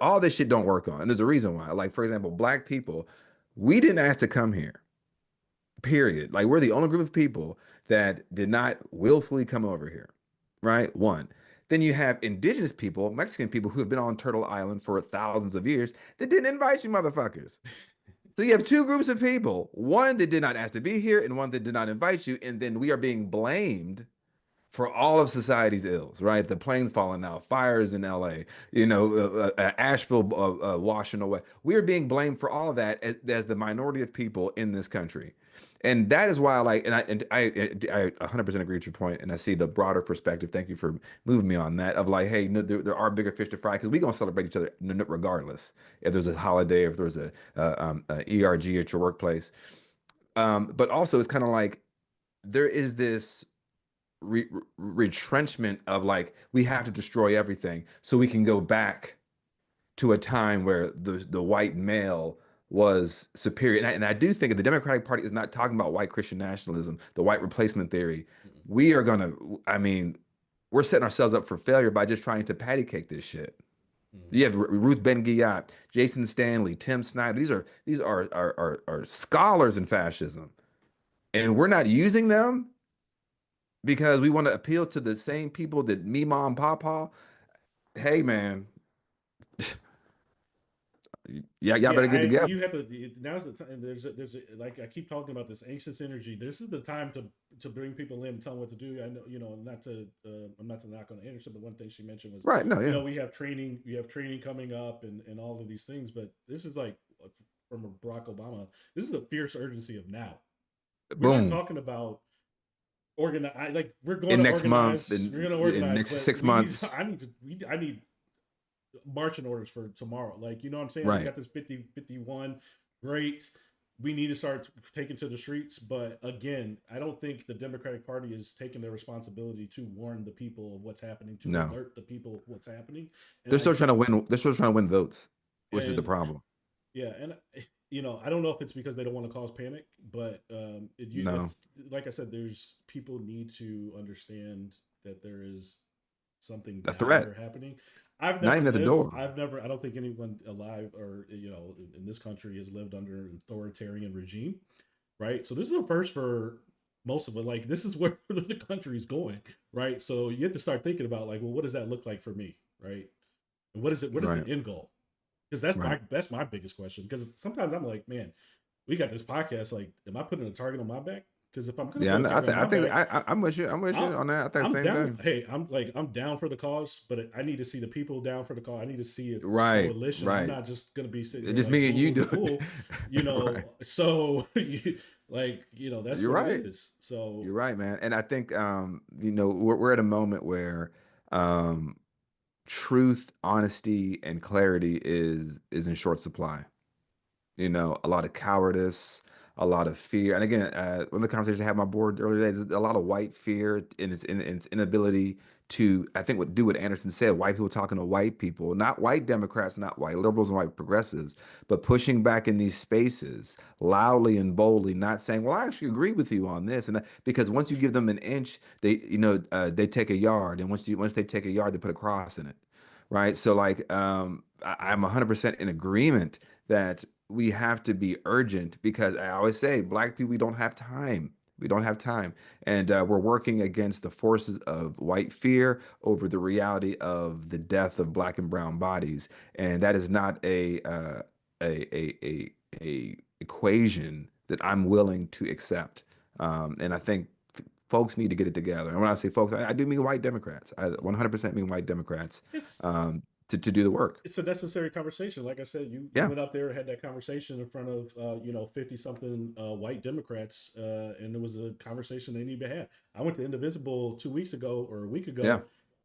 all this shit don't work on, and there's a reason why. Like for example, Black people, we didn't ask to come here. Period. Like we're the only group of people that did not willfully come over here, right? One. Then you have indigenous people, Mexican people who have been on Turtle Island for thousands of years that didn't invite you motherfuckers. So you have two groups of people, one that did not ask to be here and one that did not invite you. And then we are being blamed for all of society's ills, right? The planes falling out, fires in LA, Asheville washing away. We are being blamed for all of that as the minority of people in this country. And that is why I like, I 100% agree with your point, and I see the broader perspective. Thank you for moving me on that. Of like, hey, no, there are bigger fish to fry because we're gonna celebrate each other regardless. If there's a holiday, if there's a ERG at your workplace, but also it's kind of like there is this retrenchment of like we have to destroy everything so we can go back to a time where the white male was superior. And I do think if the Democratic Party is not talking about white Christian nationalism, the white replacement theory, we are gonna, I mean, we're setting ourselves up for failure by just trying to patty cake this shit. Mm-hmm. You have Ruth Ben Ghiat, Jason Stanley, Tim Snyder. These are scholars in fascism, and we're not using them because we want to appeal to the same people that me, mom, papa. Hey, man, yeah, y'all Yeah, better get together. you have to. Now's the time. Like I keep talking about this anxious energy. This is the time to bring people in and tell them what to do. I know, not to. I'm not to knock on Anderson, but one thing she mentioned was, Right? No, yeah, we have training. You have training coming up, and all of these things. But this is like from Barack Obama. This is the fierce urgency of now. We're not boom. talking about organize. Like we're going In to next month, organize. We're going to in organize. next But 6 months, I need marching orders for tomorrow. Like, you know what I'm saying? We right? got this 50-51. Great. We need to start taking to the streets. But again, I don't think the Democratic Party is taking their responsibility to warn the people of what's happening, to No, alert the people of what's happening. And they're I still trying to think, win. They're still trying to win votes, which is the and problem. yeah, and I don't know if it's because they don't want to cause panic, but No, it's like I said, there's people need to understand that there is something a dire threat, happening. I've not never even at the lived. door. I don't think anyone alive or in this country has lived under an authoritarian regime, right? So this is a first for most of it. Like this is where the country's going, right? So you have to start thinking about like, well, what does that look like for me, right? And what is it? What is the Right, end goal? Because right. that's my biggest question. Because sometimes I'm like, man, we got this podcast. Like, am I putting a target on my back? Because if I'm gonna Yeah, I put a know. target on I my think back, I'm with you. I'm with you I'm on that. I think the I'm same down. thing. Hey, I'm down for the cause, but I need to see the people down for the cause. I need to see a Right, coalition. I'm right. not just gonna be sitting It's here just like me and you cool, do it. cool, Right. So that's You're what it right. is. So You're right, man. And I think we're at a moment where um truth, honesty, and clarity is in short supply. A lot of cowardice, a lot of fear. And again, one of the conversations I had on my board earlier today is a lot of white fear in its inability to, I think, do what Anderson said, white people talking to white people, not white Democrats, not white liberals and white progressives, but pushing back in these spaces loudly and boldly, not saying, well, I actually agree with you on this. And because once you give them an inch, they take a yard. And once they take a yard, they put a cross in it. Right. So like I'm 100% in agreement that we have to be urgent because I always say Black people, we don't have time. We don't have time. And we're working against the forces of white fear over the reality of the death of black and brown bodies. And that is not a equation that I'm willing to accept. And I think folks need to get it together. And when I say folks, I do mean white Democrats. I 100% mean white Democrats It's to do the work. it's a necessary conversation. Like I said, you Yeah, went up there and had that conversation in front of 50 something white Democrats, and it was a conversation they need to have. I went to Indivisible 2 weeks ago or a week yeah, ago,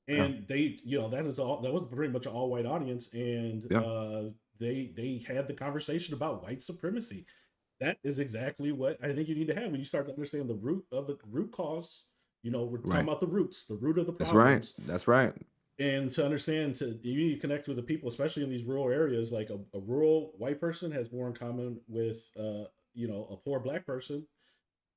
yeah, and they that was pretty much an all white audience, and yeah. they had the conversation about white supremacy. That is exactly what I think you need to have when you start to understand the root cause. We're talking Right. about the roots, the root of the That's right. problems, That's right. and to understand, you need to connect with the people, especially in these rural areas. Like a rural white person has more in common with a poor black person,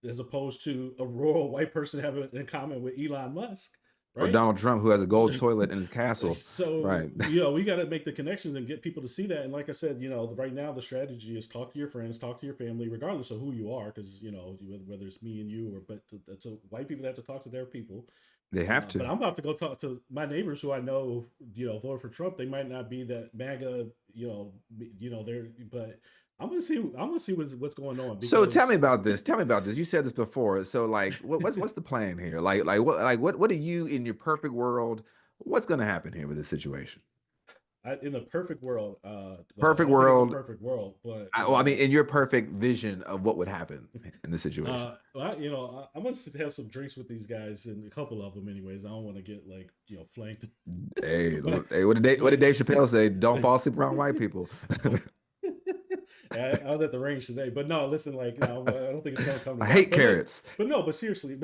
as opposed to a rural white person having in common with Elon Musk, Or right? Donald Trump, who has a gold toilet in his castle. So Right. we got to make the connections and get people to see that. And like I said, right now the strategy is talk to your friends, talk to your family, regardless of who you are, because whether it's me and you, or but to white people that have to talk to their people. They have But to. I'm about to go talk to my neighbors who I know, voted for Trump. They might not be that MAGA, they're, but I'm gonna see what's going on, So tell me because about this. Tell me about this. You said this before. So like what's the plan here? What do you in your perfect world, what's gonna happen here with this situation? in the perfect world, well, I Perfect don't think it's a world. perfect world, but Well, I mean, in your perfect vision of what would happen in this situation. I'm gonna have some drinks with these guys, and a couple of them, anyways. I don't want to get like flanked, Hey, but hey, what did Dave Chappelle say? Don't fall asleep around white people. I was at the range today, but no, listen, like, no, I don't think it's gonna come to I that. hate But like, carrots. but no, but seriously,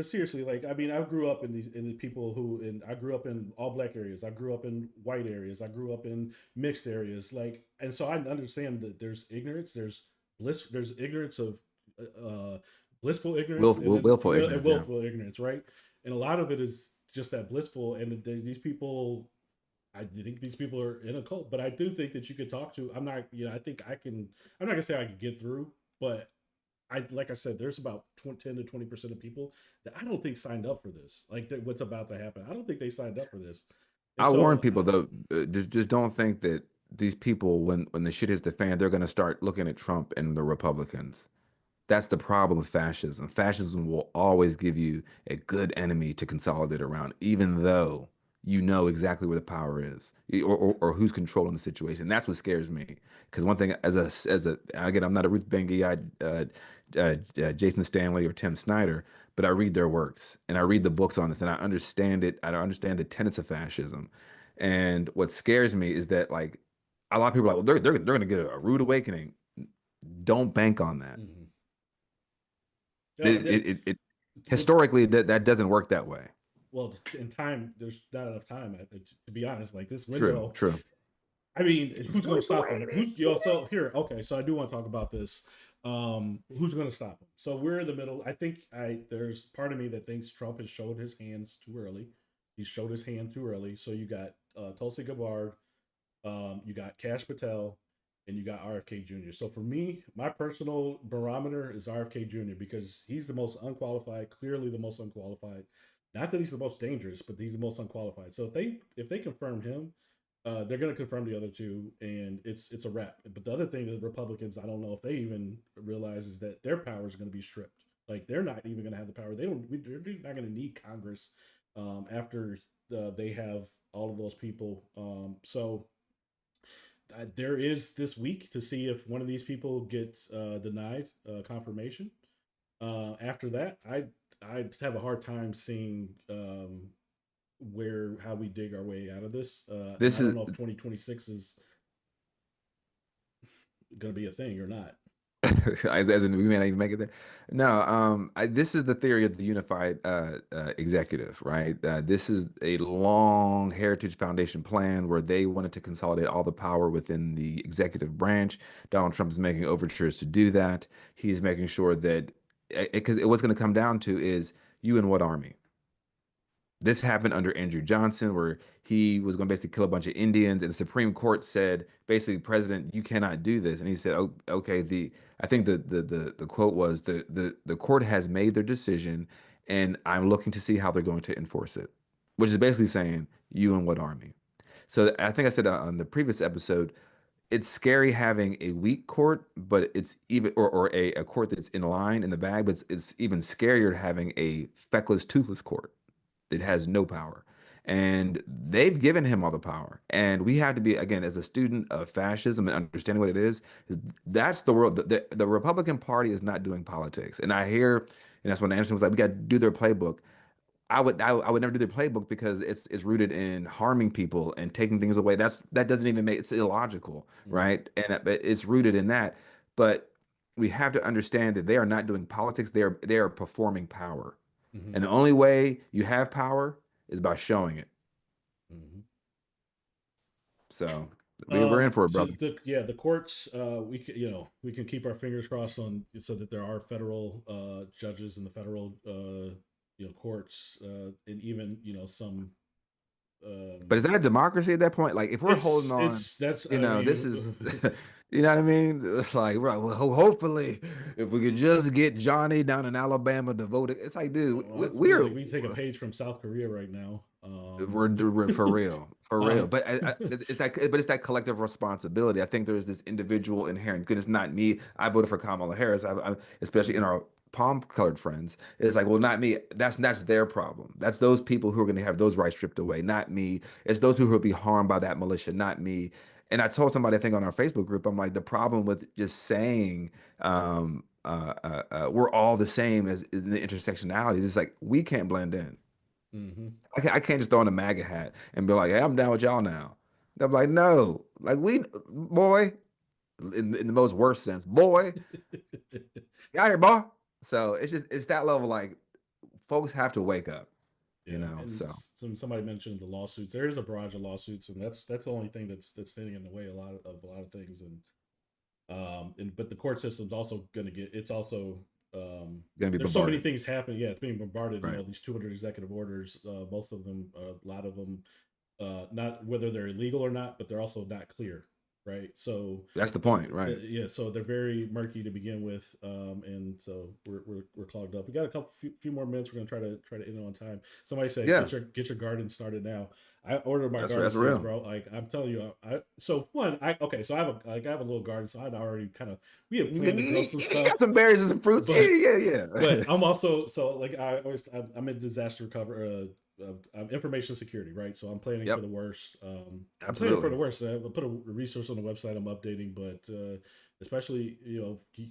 like, I mean, I grew up in the people who, and I grew up in all black areas. I grew up in white areas. I grew up in mixed areas. Like, and so I understand that there's ignorance, there's bliss, there's ignorance of, uh, blissful ignorance, and then Willful ignorance, yeah. willful ignorance, right? And a lot of it is just that blissful, and these people, I think these people are in a cult, but I do think that you could talk to. I'm not, I think I can. I'm not gonna say I can get through, but like I said, there's about 10 to 20% of people that I don't think signed up for this. Like what's about to happen, I don't think they signed up for this, and I warn so people though, just don't think that these people, when the shit hits the fan, they're gonna start looking at Trump and the Republicans. That's the problem with fascism. Fascism will always give you a good enemy to consolidate around, even though you know exactly where the power is, or who's controlling the situation. That's what scares me. Because one thing, as a again, I'm not a Ruth Ben Ghiat, Jason Stanley, or Tim Snyder, but I read their works and I read the books on this, and I understand it. I understand the tenets of fascism. And what scares me is that like a lot of people are like, well, they're going to get a rude awakening. Don't bank on that. mhm. It, That, it, it, it with historically that doesn't work that way. well, in time, there's not enough time, to be honest. Like this True, window, true. I mean, It's who's going to going stop him? away, man. So here, okay. So I do want to talk about this. Who's going to stop him? So we're in the middle. I think there's part of me that thinks Trump has showed his hands too early. He showed his hand too early. So you got Tulsi Gabbard, you got Cash Patel, and you got RFK Jr. So for me, my personal barometer is RFK Jr. because he's the most unqualified, clearly the most unqualified. Not that he's the most dangerous, but he's the most unqualified. So if they confirm him, they're going to confirm the other two, and it's a wrap. But the other thing that Republicans, I don't know if they even realize, is that their power is going to be stripped. Like they're not even going to have the power. They're not going to need Congress after they have all of those people. So there is this week to see if one of these people gets denied confirmation. After that, I have a hard time seeing how we dig our way out of this, and This I don't is know if 2026 is going to be a thing or not. as in we may not even make it there. No, this is the theory of the unified executive, right? This is a long Heritage Foundation plan where they wanted to consolidate all the power within the executive branch. Donald Trump is making overtures to do that. He's making sure that because what's going to come down to is you and what army? This happened under Andrew Johnson, where he was going to basically kill a bunch of Indians, and the Supreme Court said, basically, President, you cannot do this. And he said, "Oh, okay." I think the quote was the court has made their decision, and I'm looking to see how they're going to enforce it, which is basically saying, you and what army? So I think I said on the previous episode, it's scary having a weak court, but it's even or a court that's in line in the bag, but it's even scarier having a feckless, toothless court that has no power. And they've given him all the power. And we have to be, again, as a student of fascism and understanding what it is, that's the world. The Republican Party is not doing politics. And I hear, and that's when Anderson was like, we got to do their playbook. I would never do their playbook because it's rooted in harming people and taking things away. That doesn't even make it's illogical, right? And but it's rooted in that. But we have to understand that they are not doing politics. They are performing power. Mm-hmm. And the only way you have power is by showing it. Mm-hmm. So we're in for it, so brother. the courts, we can keep our fingers crossed on so that there are federal judges in the federal courts, and even some. But is that a democracy at that point? Like, if we're holding on, that's this is, you know what I mean? Like, right, well, hopefully, if we could just get Johnny down in Alabama to vote, it's like, dude, we're like we take a page from South Korea right now. we're for real, for real. But it's that collective responsibility. I think there's this individual inherent. Goodness, not me. I voted for Kamala Harris. Especially in our palm-colored friends. It's like, well, not me. That's their problem. That's those people who are going to have those rights stripped away, not me. It's those people who will be harmed by that militia, not me. And I told somebody, I think on our Facebook group, I'm like, the problem with just saying we're all the same as in the intersectionalities. It's like we can't blend in. Mm-hmm. I can't just throw on a MAGA hat and be like, hey, I'm down with y'all now. They're like, no, like boy, in the most worst sense, boy, get out here, boy. So it's that level. Like, folks have to wake up, And So somebody mentioned the lawsuits. There is a barrage of lawsuits, and that's the only thing that's standing in the way a lot of things. And but the court system's also going to get. It's also gonna be there's bombarded. so many things happening. Yeah, it's being bombarded. Right. These 200 executive orders. Most of them, a lot of them, not whether they're illegal or not, but they're also not clear. Right. So That's the point, right? So they're very murky to begin with, and so we're clogged up. We got a few more minutes. We're gonna try to end it on time. Somebody said, get your garden started now. I ordered my garden seeds, bro. Like, I'm telling you, so I have a little garden, so I'd already we had planned to grow some stuff. Got some berries and some fruits. But, yeah. But I'm also I'm in disaster recovery. Information security, right? So I'm planning for the worst. I'm planning for the worst. I'll put a resource on the website I'm updating, but especially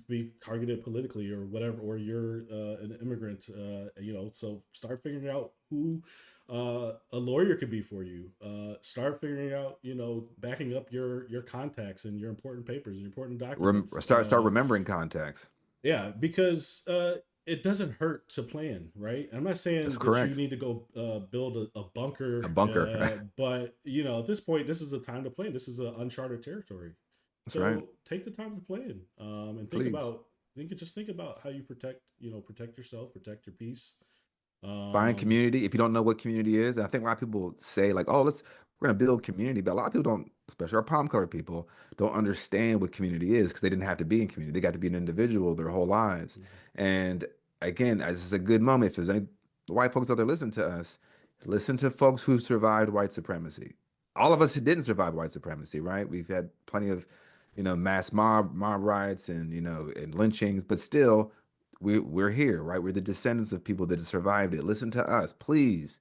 be targeted politically or whatever, or you're an immigrant, so start figuring out who a lawyer could be for you. Start figuring out, backing up your contacts and your important papers and your important documents. Start remembering contacts. Yeah, because it doesn't hurt to plan, right? I'm not saying that you need to go build a bunker. But at this point, this is the time to plan. This is an uncharted territory. That's right. Take the time to plan, and think about how you protect yourself, protect your peace. Find community. If you don't know what community is, and I think a lot of people say like, "Oh, we're gonna build community," but a lot of people don't, especially our palm colored people, don't understand what community is because they didn't have to be in community. They got to be an individual their whole lives. Mm-hmm. And again, this is a good moment. If there's any white folks out there listening to us, listen to folks who survived white supremacy. All of us who didn't survive white supremacy, right? We've had plenty of, mass mob riots and and lynchings, but still, we're here, right? We're the descendants of people that survived it. Listen to us, please,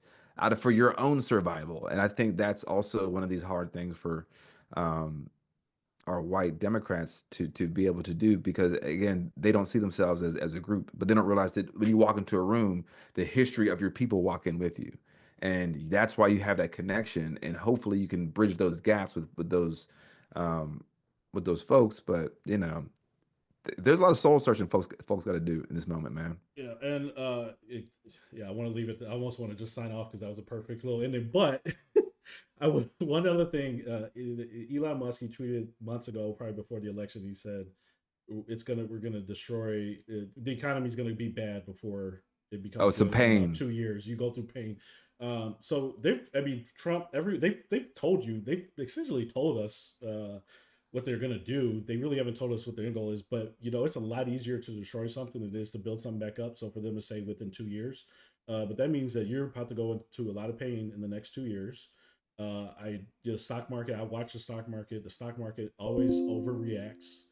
for your own survival. And I think that's also one of these hard things for our white Democrats to be able to do, because again, they don't see themselves as a group, but they don't realize that when you walk into a room, the history of your people walk in with you. And that's why you have that connection. And hopefully you can bridge those gaps with those folks. But there's a lot of soul searching folks got to do in this moment, man. Yeah, and I want to leave it. I almost want to just sign off because that was a perfect little ending. But one other thing, Elon Musk, he tweeted months ago, probably before the election, he said we're gonna destroy the economy is gonna be bad before it becomes some pain. 2 years. You go through pain. So Trump, they've told you, they've essentially told us what they're gonna do. They really haven't told us what their end goal is, but it's a lot easier to destroy something than it is to build something back up. So for them to say within 2 years, but that means that you're about to go into a lot of pain in the next 2 years. Stock market. I watch the stock market. The stock market always overreacts,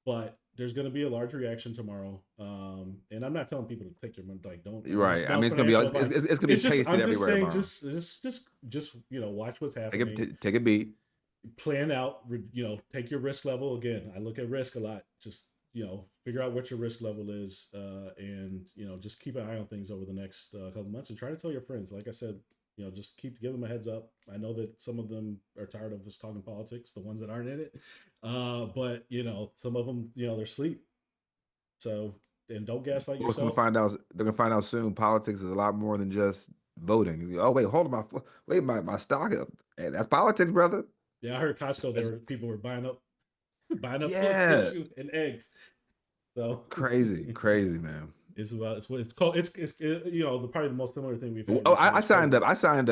but there's going to be a large reaction tomorrow. And I'm not telling people to take your money, like don't. This is Right. I no mean, it's gonna be financial advice. it's gonna be pasted I'm just everywhere saying, tomorrow. just watch what's Take happening. take a beat. Plan out. Take your risk level again. I look at risk a lot. Just figure out what your risk level is, and just keep an eye on things over the next couple months, and try to tell your friends. Like I said, just give them a heads up. I know that some of them are tired of us talking politics, the ones that aren't in it. But some of them, they're asleep. So, and don't gaslight yourself. They're gonna find out soon. Politics is a lot more than just voting. Oh wait, hold on, my stock up. Hey, that's politics, brother. Yeah, I heard Costco. People were buying up milk, Yeah, tissue, and eggs. So crazy, man. It's what it's called. It's probably the most similar thing we've had. Oh, I signed up. I signed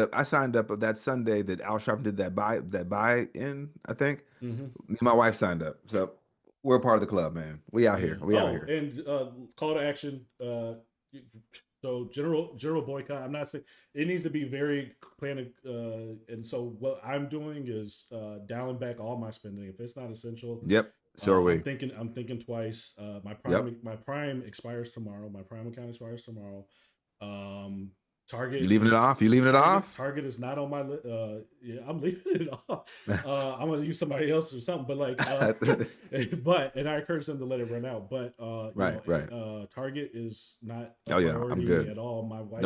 up that Sunday that Al Sharpton did that buy in. I think me and my wife signed up, so we're a part of the club, man. We out here. We out here. And call to action. So general boycott. I'm not saying it needs to be very planned. And so what I'm doing is dialing back all my spending. If it's not essential, yep. So are we. I'm thinking twice. My prime expires tomorrow. My prime account expires tomorrow. Target. You leaving it off? You leaving it off? Target is not on my list. Yeah, I'm leaving it off. I'm gonna use somebody else or something. But and I encourage them to let it run out. But right. Target is not a priority I'm good at all. My wife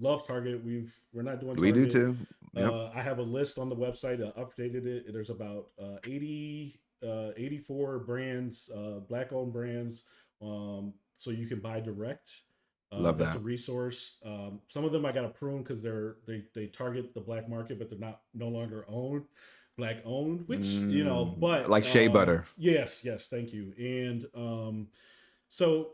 loves Target. We're not doing Target. We do too. Yep. I have a list on the website. I updated it. There's about 84 brands, black owned brands. So you can buy direct. Love that's a resource. Some of them I got to prune because they target the black market, but they're no longer black owned, which but like shea butter. Yes, thank you. And so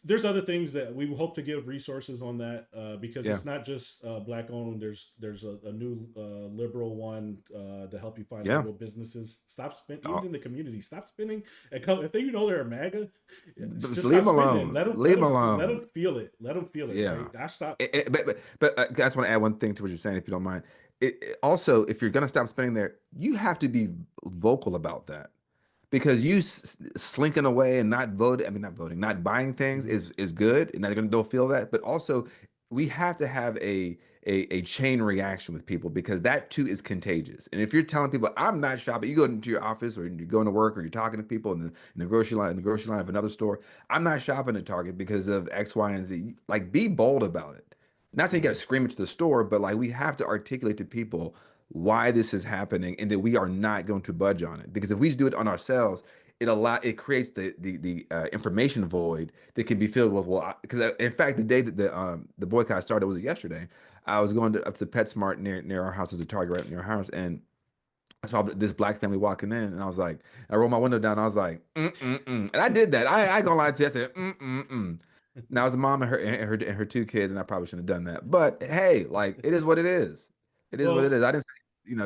there's other things that we hope to give resources on that because it's not just black owned. There's a new liberal one to help you find liberal businesses. Stop spending even in the community. Stop spending. And if they they're a MAGA, just leave them alone. Leave them alone. Let them feel it. Let them feel it. Yeah. Right? I stop. But I just want to add one thing to what you're saying, if you don't mind. Also, if you're going to stop spending there, you have to be vocal about that. Because you slinking away and not buying things is good, and they'll feel that. But also, we have to have a chain reaction with people because that too is contagious. And if you're telling people, I'm not shopping, you go into your office or you're going to work or you're talking to people in the grocery line of another store, I'm not shopping at Target because of X, Y, and Z. Like, be bold about it. Not saying you got to scream it to the store, but like we have to articulate to people why this is happening and that we are not going to budge on it. Because if we just do it on ourselves, it creates the information void that can be filled with, because in fact, the day that the boycott started, was it yesterday? I was going up to PetSmart near our house. There's a Target right near our house, and I saw this black family walking in, and I was like, I rolled my window down, and I was like, and I did that. I ain't gonna lie to you. I said, Now, as a mom and her two kids, and I probably shouldn't have done that. But hey, like, it is what it is. It is what it is. I didn't say,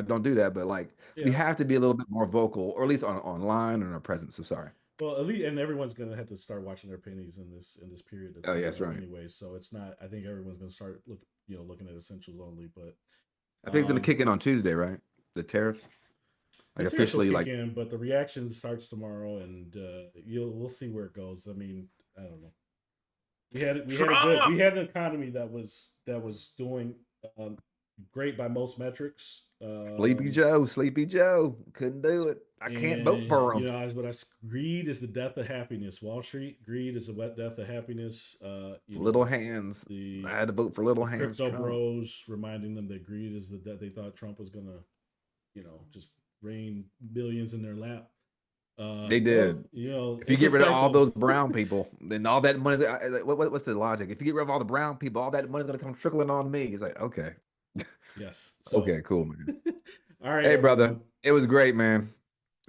don't do that. But like, we have to be a little bit more vocal, or at least online or in our presence. So sorry. Well, at least, and everyone's gonna have to start watching their pennies in this period. Oh, yes, right. Anyway, so it's not. I think everyone's gonna start looking at essentials only. But I think it's gonna kick in on Tuesday, right? The tariffs. Like officially, kick in, but the reaction starts tomorrow, and we'll see where it goes. I mean, I don't know. We had an economy that was doing great by most metrics. Sleepy Joe couldn't do it. I can't vote for him. Greed is the death of happiness. Wall Street, greed is the death of happiness. Little hands. I had to vote for little hands. Crypto bros reminding them that greed is the death. They thought Trump was gonna, just rain billions in their lap. They did. If you get rid of all those brown people, then all that money. What's the logic? If you get rid of all the brown people, all that money's gonna come trickling on me. It's like, okay. Yes. Okay, cool, man. All right. Hey, brother. It was great, man.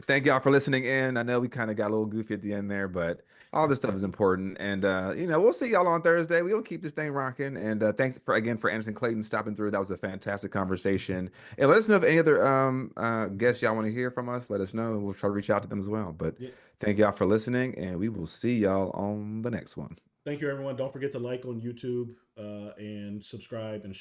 Thank y'all for listening in. I know we kind of got a little goofy at the end there, but all this stuff is important. And we'll see y'all on Thursday. We'll keep this thing rocking. And thanks for Anderson Clayton stopping through. That was a fantastic conversation. And let us know if any other guests y'all want to hear from us. Let us know. We'll try to reach out to them as well. But Yeah. thank y'all for listening, and we will see y'all on the next one. Thank you, everyone. Don't forget to like on YouTube and subscribe and